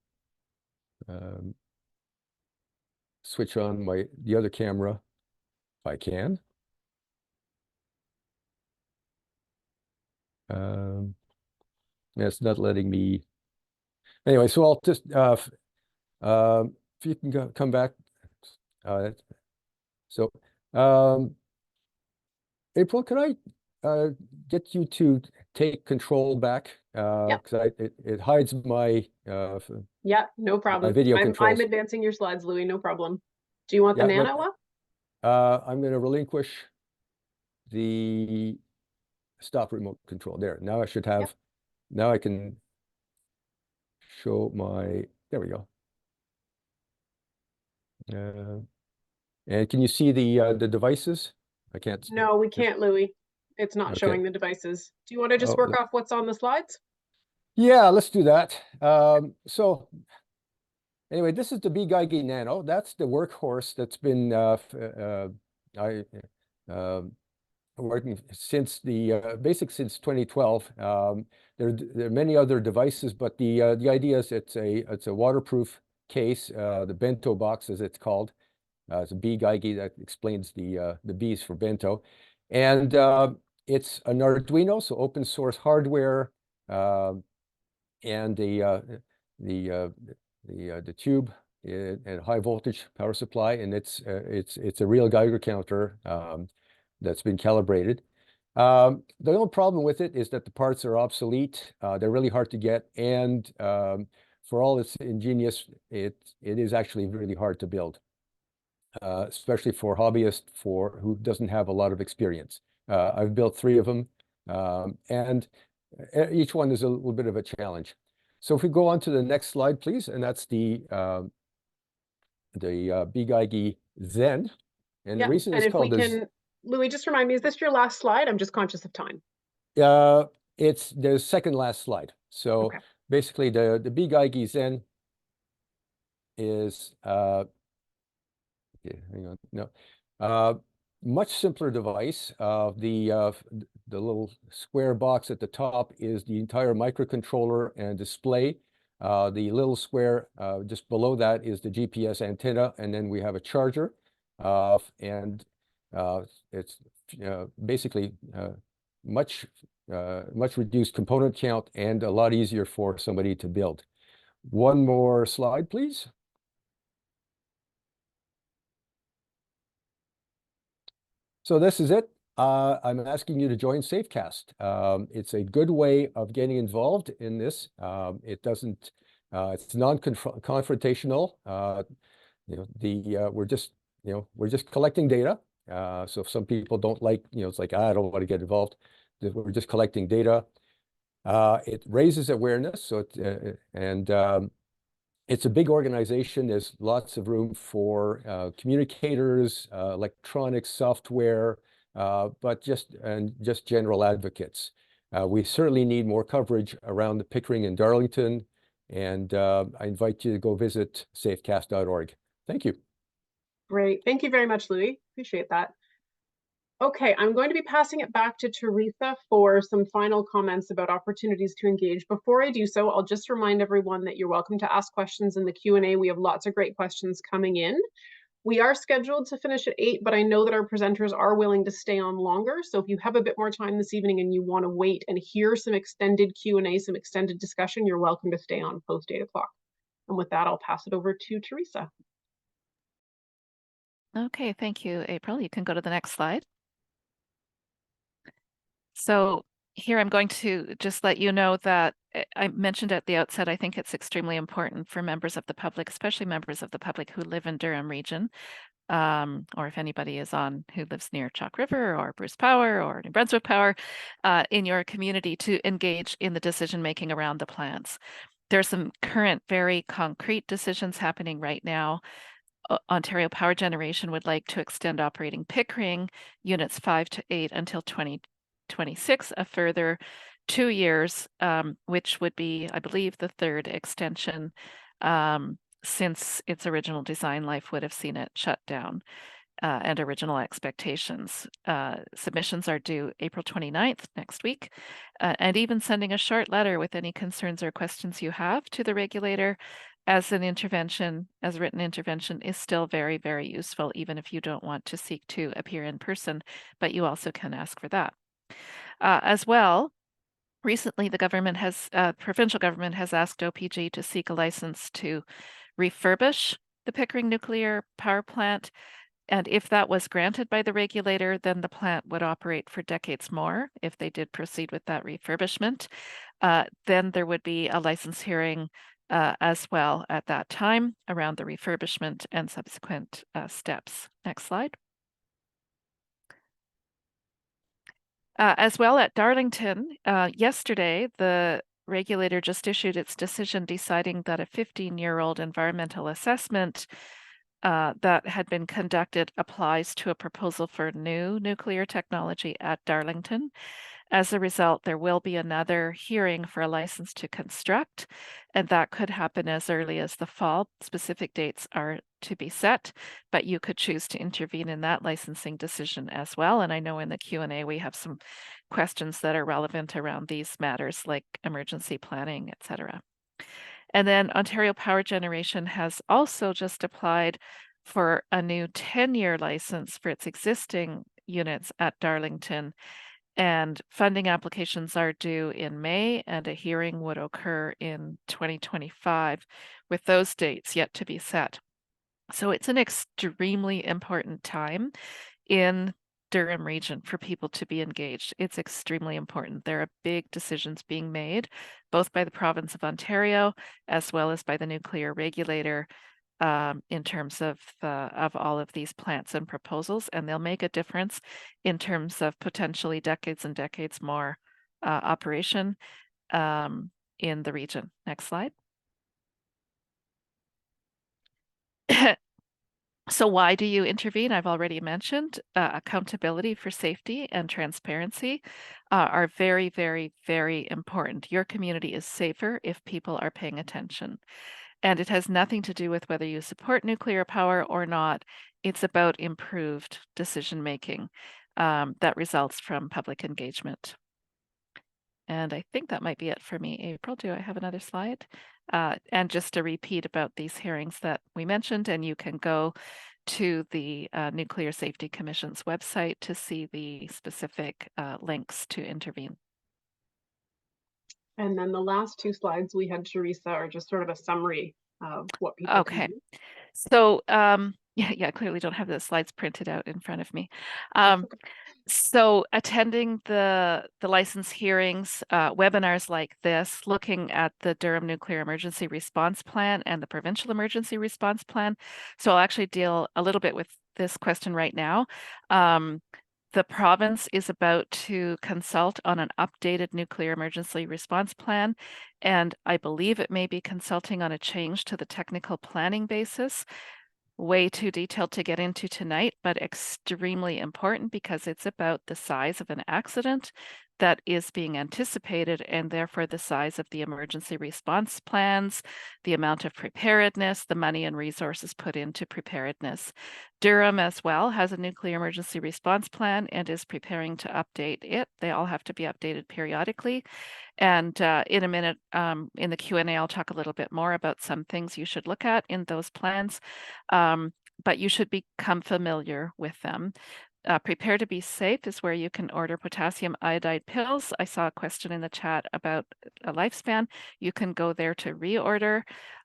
switch on the other camera if I can. It's not letting me. Anyway, so I'll just if you can come back. So April, can I get you to take control back? Because it hides my yeah, no problem. Video controls. I'm advancing your slides, Louis, no problem. Do you want the nano up? I'm going to relinquish the stop remote control there. Now I should have, now I can show my, there we go. And can you see the devices? I can't. No, we can't, Louis. It's not showing the devices. Do you want to just work off what's on the slides? Yeah, let's do that. So anyway, this is the BGeigy Nano. That's the workhorse that's been working since since 2012. There are many other devices, but the idea is it's a waterproof case, the bento box as it's called. It's a BGeigy, that explains the B's for bento, and it's an Arduino, so open source hardware, and the tube and high voltage power supply, and it's a real Geiger counter that's been calibrated. The only problem with it is that the parts are obsolete. They're really hard to get, and for all its ingenious, it is actually really hard to build, especially for hobbyists who doesn't have a lot of experience. I've built 3 of them, and each one is a little bit of a challenge. So if we go on to the next slide, please, and that's the BGeigy Zen, and the reason it's called this. Louis, just remind me, is this your last slide? I'm just conscious of time. It's the second last slide. So basically, the BGeigy Zen is hang on, no. Much simpler device. The little square box at the top is the entire microcontroller and display. The little square just below that is the GPS antenna, and then we have a charger. And it's basically much reduced component count and a lot easier for somebody to build. One more slide, please. So this is it. I'm asking you to join Safecast. It's a good way of getting involved in this. It doesn't, it's non-confrontational. We're just collecting data. So if some people don't like, it's like, I don't want to get involved. We're just collecting data. It raises awareness. So it's a big organization. There's lots of room for communicators, electronics, software, but just general advocates. We certainly need more coverage around the Pickering and Darlington, and I invite you to go visit safecast.org. Thank you. Great. Thank you very much, Louis. Appreciate that. Okay, I'm going to be passing it back to Teresa for some final comments about opportunities to engage. Before I do so, I'll just remind everyone that you're welcome to ask questions in the Q&A. We have lots of great questions coming in. We are scheduled to finish at 8, but I know that our presenters are willing to stay on longer. So if you have a bit more time this evening and you want to wait and hear some extended Q&A, some extended discussion, you're welcome to stay on post 8 o'clock. And with that, I'll pass it over to Teresa. Okay, thank you, April. You can go to the next slide. So here I'm going to just let you know that I mentioned at the outset, I think it's extremely important for members of the public, especially members of the public who live in Durham Region, or if anybody is on who lives near Chalk River or Bruce Power or New Brunswick Power, in your community to engage in the decision-making around the plans. There's some current very concrete decisions happening right now. Ontario Power Generation would like to extend operating Pickering units 5 to 8 until 2026, a further 2 years, which would be, I believe, the third extension since its original design life would have seen it shut down and original expectations. Submissions are due April 29th, next week, and even sending a short letter with any concerns or questions you have to the regulator as an intervention, as a written intervention, is still very, very useful, even if you don't want to seek to appear in person, but you also can ask for that. As well, recently the government has, provincial government has asked OPG to seek a license to refurbish the Pickering nuclear power plant. And if that was granted by the regulator, then the plant would operate for decades more if they did proceed with that refurbishment. Then there would be a license hearing as well at that time around the refurbishment and subsequent steps. Next slide. As well at Darlington, yesterday, the regulator just issued its decision deciding that a 15-year-old environmental assessment that had been conducted applies to a proposal for new nuclear technology at Darlington. As a result, there will be another hearing for a license to construct, and that could happen as early as the fall. Specific dates are to be set, but you could choose to intervene in that licensing decision as well. And I know in the Q&A we have some questions that are relevant around these matters like emergency planning, etc. And then Ontario Power Generation has also just applied for a new 10-year license for its existing units at Darlington. And funding applications are due in May, and a hearing would occur in 2025, with those dates yet to be set. So it's an extremely important time in Durham Region for people to be engaged. It's extremely important. There are big decisions being made, both by the province of Ontario as well as by the nuclear regulator in terms of all of these plants and proposals, and they'll make a difference in terms of potentially decades and decades more operation in the region. Next slide. So why do you intervene? I've already mentioned accountability for safety and transparency are very, very, very important. Your community is safer if people are paying attention. And it has nothing to do with whether you support nuclear power or not. It's about improved decision-making that results from public engagement. And I think that might be it for me. April, do I have another slide? And just a repeat about these hearings that we mentioned, and you can go to the Nuclear Safety Commission's website to see the specific links to intervene. And then the last two slides we had, Teresa, are just sort of a summary of what people can do. So yeah, clearly don't have the slides printed out in front of me. So attending the license hearings, webinars like this, looking at the Durham Nuclear Emergency Response Plan and the Provincial Emergency Response Plan. So I'll actually deal a little bit with this question right now. The province is about to consult on an updated nuclear emergency response plan, and I believe it may be consulting on a change to the technical planning basis. Way too detailed to get into tonight, but extremely important because it's about the size of an accident that is being anticipated, and therefore the size of the emergency response plans, the amount of preparedness, the money and resources put into preparedness. Durham as well has a nuclear emergency response plan and is preparing to update it. They all have to be updated periodically. And in a minute, in the Q&A, I'll talk a little bit more about some things you should look at in those plans, but you should become familiar with them. Prepare to be safe is where you can order potassium iodide pills. I saw a question in the chat about a lifespan. You can go there to reorder.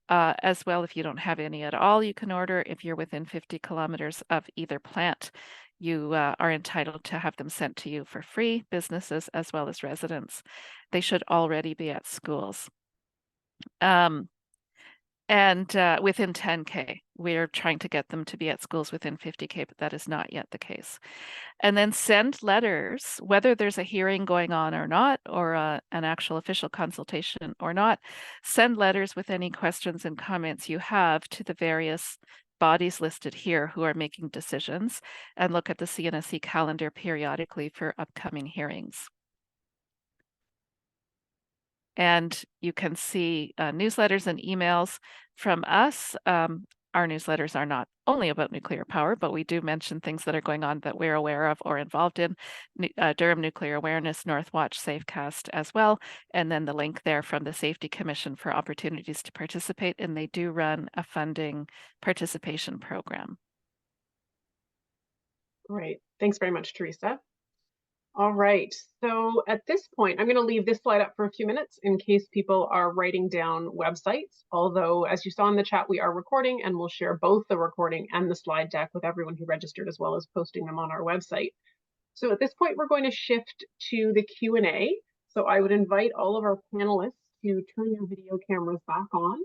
As well, if you don't have any at all, you can order. If you're within 50 kilometers of either plant, you are entitled to have them sent to you for free, businesses as well as residents. They should already be at schools. And within 10K, we're trying to get them to be at schools within 50K, but that is not yet the case. And then send letters, whether there's a hearing going on or not, or an actual official consultation or not, send letters with any questions and comments you have to the various bodies listed here who are making decisions, and look at the CNSC calendar periodically for upcoming hearings. And you can see newsletters and emails from us. Our newsletters are not only about nuclear power, but we do mention things that are going on that we're aware of or involved in. Durham Nuclear Awareness, Northwatch, Safecast as well. And then the link there from the Safety Commission for opportunities to participate. And they do run a funding participation program. Great. Thanks very much, Teresa. All right, so at this point, I'm going to leave this slide up for a few minutes in case people are writing down websites. Although, as you saw in the chat, we are recording and we'll share both the recording and the slide deck with everyone who registered, as well as posting them on our website. So at this point, we're going to shift to the Q&A. So I would invite all of our panelists to turn your video cameras back on.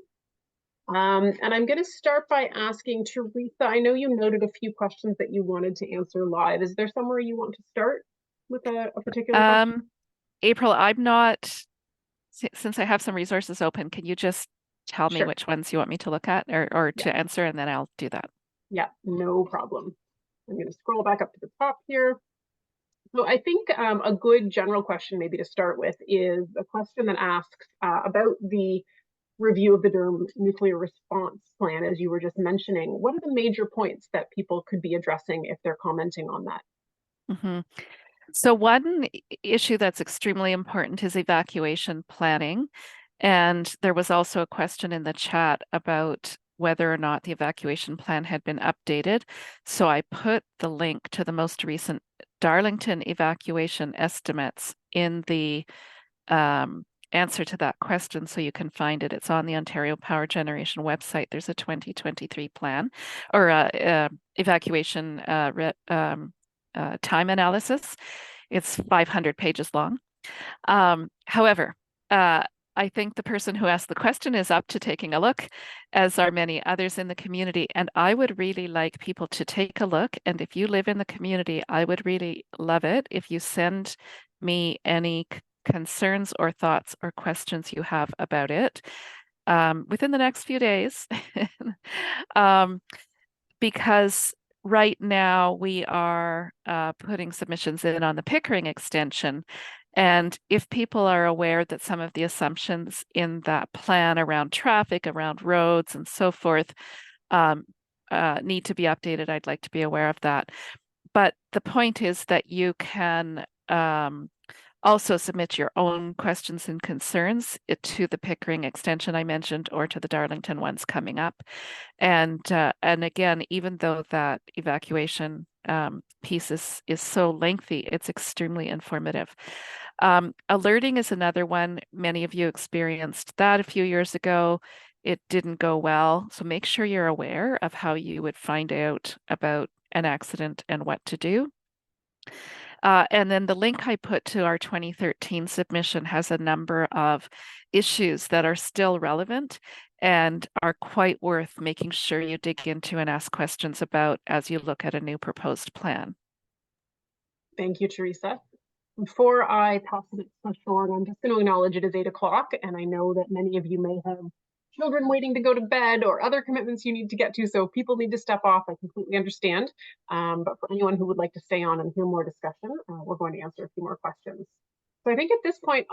And I'm going to start by asking Teresa, I know you noted a few questions that you wanted to answer live. Is there somewhere you want to start with a particular question? April, I'm not, since I have some resources open, can you just tell me which ones you want me to look at or to answer, and then I'll do that. Yeah, no problem. I'm going to scroll back up to the top here. So I think a good general question maybe to start with is a question that asks about the review of the Durham Nuclear Response Plan, as you were just mentioning. What are the major points that people could be addressing if they're commenting on that? Mm-hmm. So one issue that's extremely important is evacuation planning. And there was also a question in the chat about whether or not the evacuation plan had been updated. So I put the link to the most recent Darlington evacuation estimates in the answer to that question, so you can find it. It's on the Ontario Power Generation website. There's a 2023 plan or evacuation time analysis. It's 500 pages long. However, I think the person who asked the question is up to taking a look, as are many others in the community. And I would really like people to take a look. And if you live in the community, I would really love it if you send me any concerns or thoughts or questions you have about it within the next few days. Because right now we are putting submissions in on the Pickering extension. And if people are aware that some of the assumptions in that plan around traffic, around roads, and so forth need to be updated, I'd like to be aware of that. But the point is that you can also submit your own questions and concerns to the Pickering extension I mentioned, or to the Darlington ones coming up. And again, even though that evacuation piece is so lengthy, it's extremely informative. Alerting is another one. Many of you experienced that a few years ago. It didn't go well. So make sure you're aware of how you would find out about an accident and what to do. And then the link I put to our 2013 submission has a number of issues that are still relevant and are quite worth making sure you dig into and ask questions about as you look at a new proposed plan. Thank you, Teresa. Before I pass it forward, I'm just going to acknowledge it is 8 o'clock, and I know that many of you may have children waiting to go to bed or other commitments you need to get to, so people need to step off. I completely understand. But for anyone who would like to stay on and hear more discussion, we're going to answer a few more questions. So I think at this point,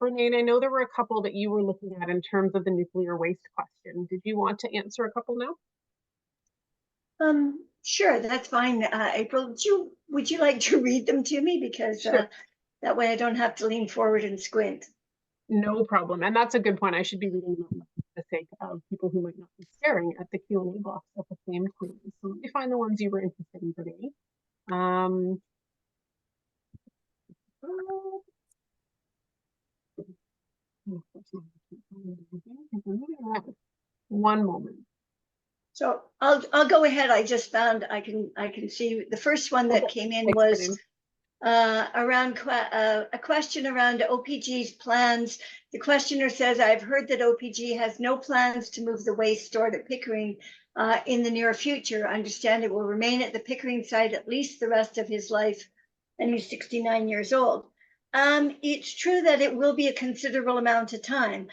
Renee, I know there were a couple that you were looking at in terms of the nuclear waste question. Did you want to answer a couple now? Sure, that's fine. April, would you like to read them to me? Because sure. That way I don't have to lean forward and squint. No problem. And that's a good point. I should be reading them for the sake of people who might not be staring at the Q&A box at the same time. So let me find the ones you were interested in today. One moment. So I'll go ahead. I just found I can see the first one that came in was around a question around OPG's plans. The questioner says, I've heard that OPG has no plans to move the waste stored at Pickering in the near future. I understand it will remain at the Pickering site at least the rest of his life, and he's 69 years old. It's true that it will be a considerable amount of time.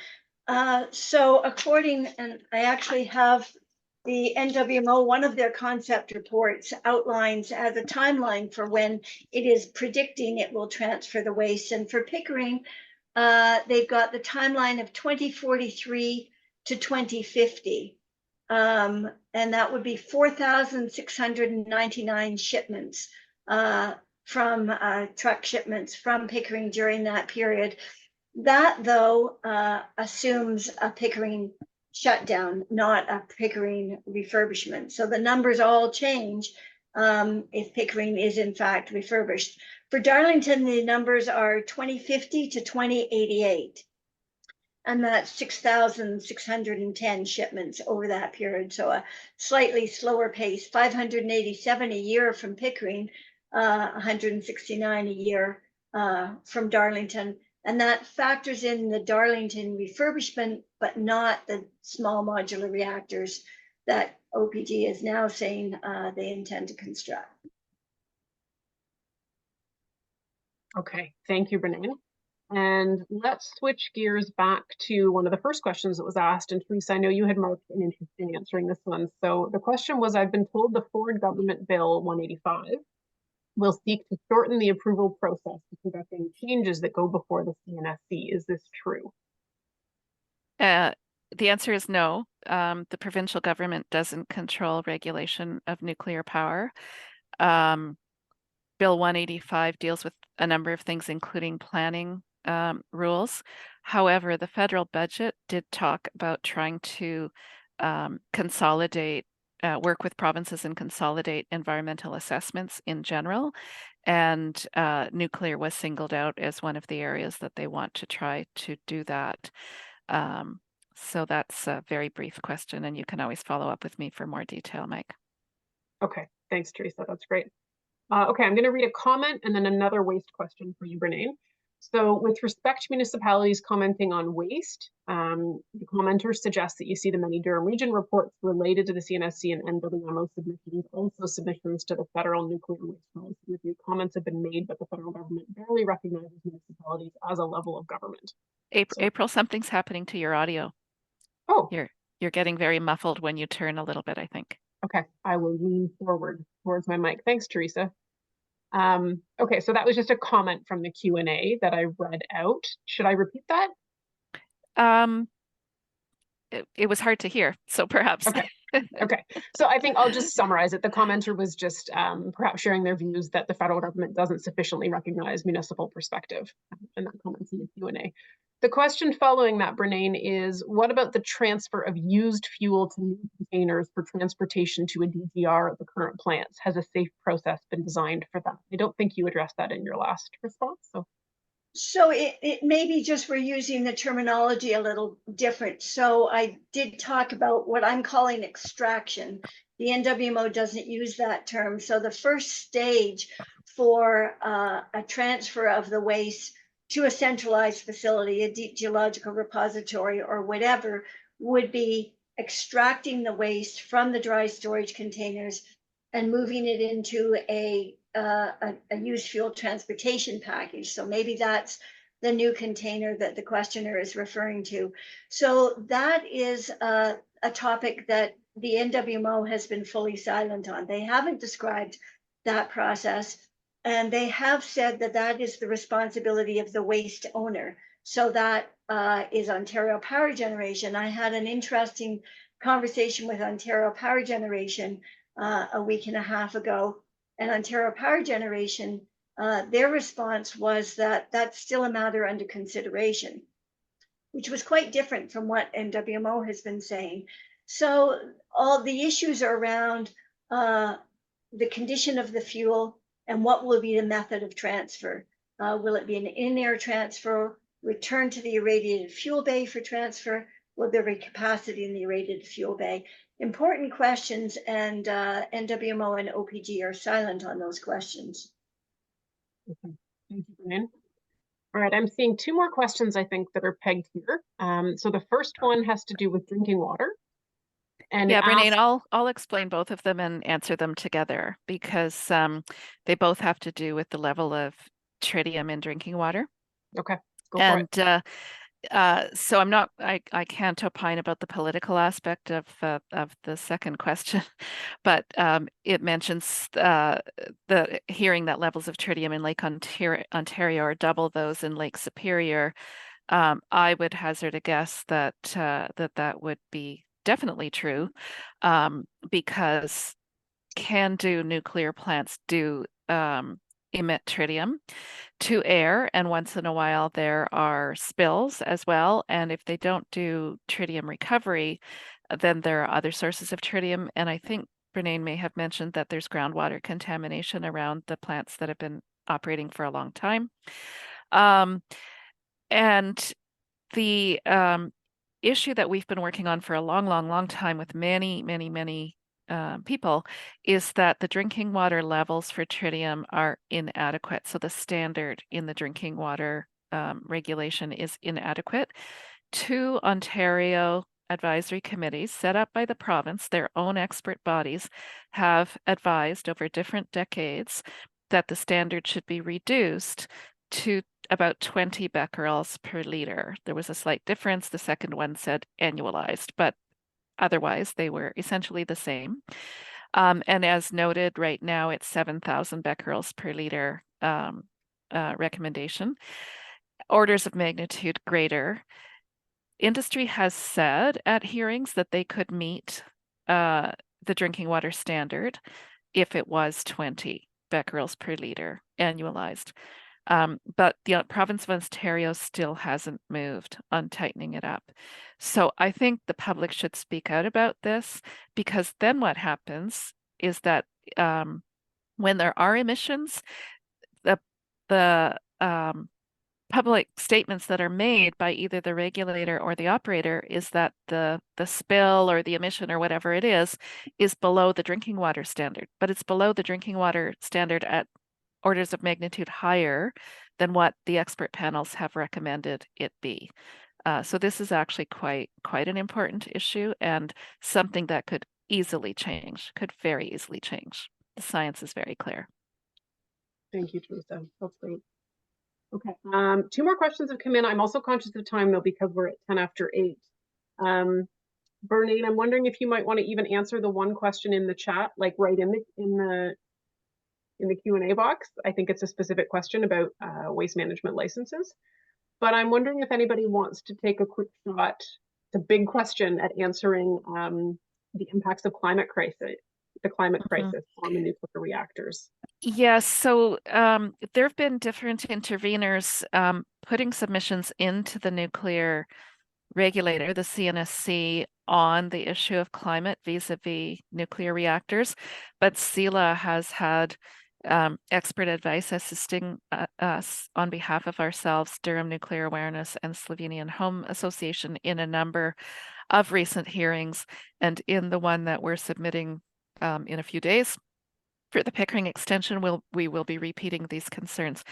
So according, and I actually have the NWMO, one of their concept reports outlines as a timeline for when it is predicting it will transfer the waste. And for Pickering, they've got the timeline of 2043 to 2050. And that would be 4,699 shipments from truck shipments from Pickering during that period. That, though, assumes a Pickering shutdown, not a Pickering refurbishment. So the numbers all change if Pickering is in fact refurbished. For Darlington, the numbers are 2050 to 2088. And that's 6,610 shipments over that period. So a slightly slower pace, 587 a year from Pickering, 169 a year from Darlington. And that factors in the Darlington refurbishment, but not the small modular reactors that OPG is now saying they intend to construct. Okay, thank you, Renee. And let's switch gears back to one of the first questions that was asked. And Teresa, I know you had marked an interest in answering this one. So the question was, I've been told the Ford government bill 185 will seek to shorten the approval process to conduct any changes that go before the CNSC. Is this true? The answer is no. The provincial government doesn't control regulation of nuclear power. Bill 185 deals with a number of things, including planning rules. However, the federal budget did talk about trying to consolidate, work with provinces and consolidate environmental assessments in general. And nuclear was singled out as one of the areas that they want to try to do that. So that's a very brief question, and you can always follow up with me for more detail, Mike. Okay, thanks, Teresa. That's great. Okay, I'm going to read a comment and then another waste question for you, Renee. So with respect to municipalities commenting on waste, the commenter suggests that you see the many Durham Region reports related to the CNSC and NWMO submissions, also submissions to the federal nuclear waste policy review. Comments have been made, but the federal government barely recognizes municipalities as a level of government. April, something's happening to your audio. Oh, you're getting very muffled when you turn a little bit, I think. Okay, I will lean forward towards my mic. Thanks, Teresa. Okay, so that was just a comment from the Q&A that I read out. Should I repeat that? It was hard to hear, so perhaps. Okay. Okay, so I think I'll just summarize it. The commenter was just perhaps sharing their views that the federal government doesn't sufficiently recognize municipal perspective, and that comments in the Q&A. The question following that, Bernane, is what about the transfer of used fuel to new containers for transportation to a DGR at the current plants? Has a safe process been designed for that? I don't think you addressed that in your last response. So it may be just we're using the terminology a little different. So I did talk about what I'm calling extraction. The NWMO doesn't use that term. So the first stage for a transfer of the waste to a centralized facility, a deep geological repository or whatever, would be extracting the waste from the dry storage containers and moving it into a used fuel transportation package. So maybe that's the new container that the questioner is referring to. So that is a topic that the NWMO has been fully silent on. They haven't described that process, and they have said that that is the responsibility of the waste owner. So that is Ontario Power Generation. I had an interesting conversation with Ontario Power Generation a week and a half ago, and Ontario Power Generation, their response was that that's still a matter under consideration, which was quite different from what NWMO has been saying. So all the issues are around the condition of the fuel and what will be the method of transfer. Will it be an in-air transfer, return to the irradiated fuel bay for transfer? Will there be capacity in the irradiated fuel bay? Important questions, and NWMO and OPG are silent on those questions. Okay. Thank you, Bernane. All right, I'm seeing two more questions, I think, that are pegged here. So the first one has to do with drinking water. And yeah, Bernane, I'll explain both of them and answer them together because they both have to do with the level of tritium in drinking water. Okay, go for it. So I can't opine about the political aspect of the second question, but it mentions the hearing that levels of tritium in Lake Ontario are double those in Lake Superior. I would hazard a guess that that would be definitely true, because CANDU nuclear plants do emit tritium to air, and once in a while there are spills as well. And if they don't do tritium recovery, then there are other sources of tritium. And I think Bernane may have mentioned that there's groundwater contamination around the plants that have been operating for a long time. And the issue that we've been working on for a long time with many people is that the drinking water levels for tritium are inadequate. So the standard in the drinking water regulation is inadequate. 2 Ontario advisory committees set up by the province, their own expert bodies, have advised over different decades that the standard should be reduced to about 20 becquerels per liter. There was a slight difference. The second one said annualized, but otherwise, they were essentially the same. And as noted, right now it's 7,000 becquerels per liter recommendation, orders of magnitude greater. Industry has said at hearings that they could meet the drinking water standard if it was 20 becquerels per liter annualized. But the province of Ontario still hasn't moved on tightening it up. So I think the public should speak out about this, because then what happens is that when there are emissions, the public statements that are made by either the regulator or the operator is that the spill or the emission or whatever it is below the drinking water standard, but it's below the drinking water standard at orders of magnitude higher than what the expert panels have recommended it be. So this is actually quite an important issue, and something that could very easily change. The science is very clear. Thank you, Teresa. That's great. Okay, 2 more questions have come in. I'm also conscious of time though, because we're at 10 after 8. Bernane, I'm wondering if you might want to even answer the one question in the chat, like right in the in the Q&A box. I think it's a specific question about waste management licenses. But I'm wondering if anybody wants to take a quick shot. It's a big question at answering the impacts of the climate crisis on the nuclear reactors. Yes, so there have been different interveners putting submissions into the nuclear regulator, the CNSC, on the issue of climate vis-a-vis nuclear reactors, but CELA has had expert advice assisting us on behalf of ourselves, Durham Nuclear Awareness and Slovenian Home Association, in a number of recent hearings, and in the one that we're submitting in a few days for the Pickering extension, we will be repeating these concerns.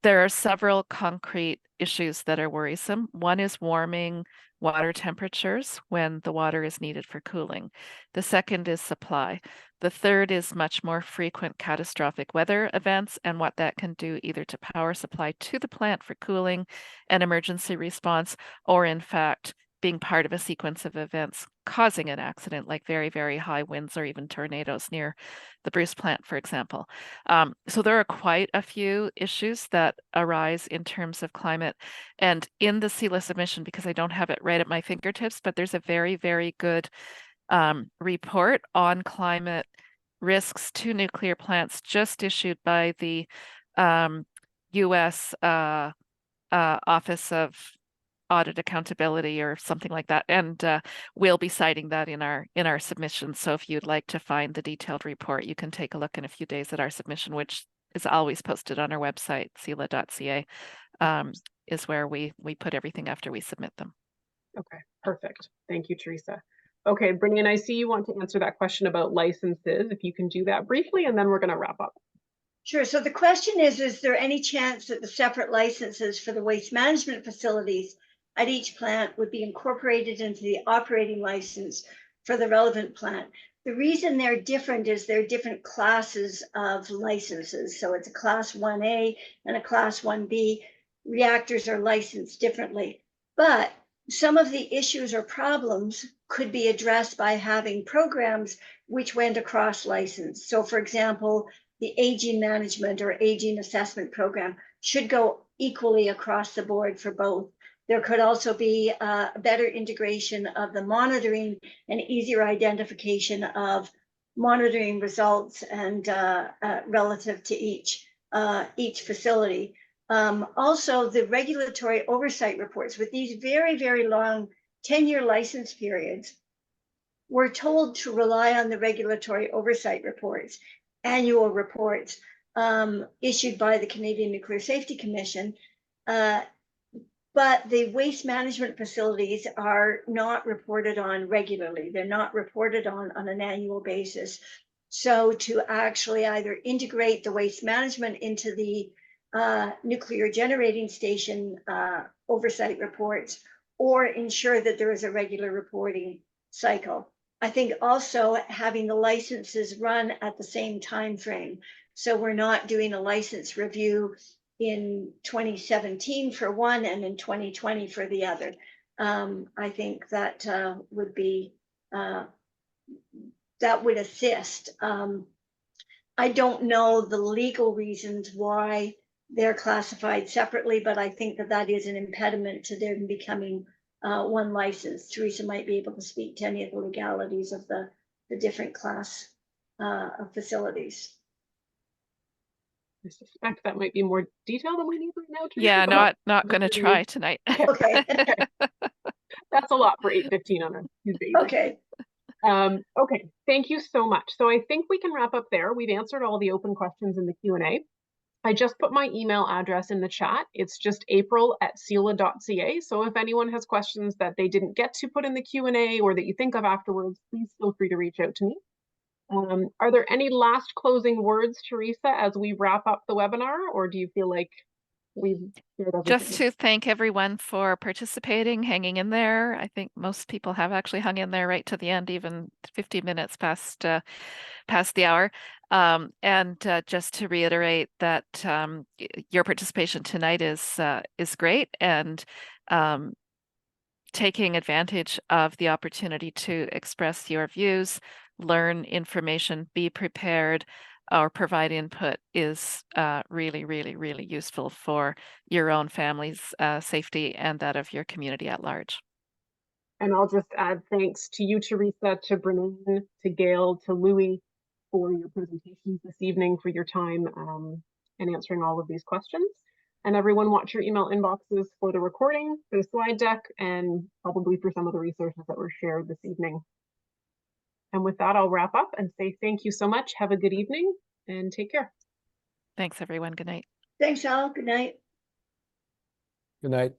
There are several concrete issues that are worrisome. One is warming water temperatures when the water is needed for cooling. The second is supply. The third is much more frequent catastrophic weather events and what that can do either to power supply to the plant for cooling and emergency response, or in fact, being part of a sequence of events causing an accident, like very, very high winds or even tornadoes near the Bruce plant, for example. So there are quite a few issues that arise in terms of climate. And in the CELA submission, because I don't have it right at my fingertips, but there's a very, very good report on climate risks to nuclear plants just issued by the US Office of Audit Accountability or something like that, and we'll be citing that in our submission. So if you'd like to find the detailed report, you can take a look in a few days at our submission, which is always posted on our website, cela.ca, is where we put everything after we submit them. Okay, perfect. Thank you, Teresa. Okay, Brinian, I see you want to answer that question about licenses. If you can do that briefly, and then we're going to wrap up. Sure. So the question is there any chance that the separate licenses for the waste management facilities at each plant would be incorporated into the operating license for the relevant plant? The reason they're different is they're different classes of licenses. So it's a class 1A and a class 1B. Reactors are licensed differently, but some of the issues or problems could be addressed by having programs which went across license. So for example, the aging management or aging assessment program should go equally across the board for both. There could also be a better integration of the monitoring and easier identification of monitoring results and relative to each facility. Also, the regulatory oversight reports with these very, very long 10-year license periods, we're told to rely on the regulatory oversight reports, annual reports issued by the Canadian Nuclear Safety Commission. But the waste management facilities are not reported on regularly. They're not reported on an annual basis. So to actually either integrate the waste management into the nuclear generating station oversight reports, or ensure that there is a regular reporting cycle. I think also having the licenses run at the same time frame. So we're not doing a license review in 2017 for one and in 2020 for the other. I think that would be, that would assist. I don't know the legal reasons why they're classified separately, but I think that that is an impediment to them becoming one license. Teresa might be able to speak to any of the legalities of the different class of facilities. I suspect that might be more detail than we need right now. Teresa, Yeah, not going to try tonight. Okay. That's a lot for 8:15 on a Tuesday. Okay. Okay, thank you so much. So I think we can wrap up there. We've answered all the open questions in the Q&A. I just put my email address in the chat. It's just april@cela.ca. So if anyone has questions that they didn't get to put in the Q&A or that you think of afterwards, please feel free to reach out to me. Are there any last closing words, Teresa, as we wrap up the webinar, or do you feel like we've shared everything? Just to thank everyone for participating, hanging in there. I think most people have actually hung in there right to the end, even 15 minutes past the hour. And just to reiterate that your participation tonight is great, and taking advantage of the opportunity to express your views, learn information, be prepared, or provide input is really, really, really useful for your own family's safety and that of your community at large. And I'll just add thanks to you, Teresa, to Brennan, to Gail, to Louis for your presentations this evening, for your time and answering all of these questions. And everyone, watch your email inboxes for the recording, for the slide deck, and probably for some of the resources that were shared this evening. And with that, I'll wrap up and say thank you so much. Have a good evening and take care. Thanks, everyone. Good night. Thanks all. Good night. Good night.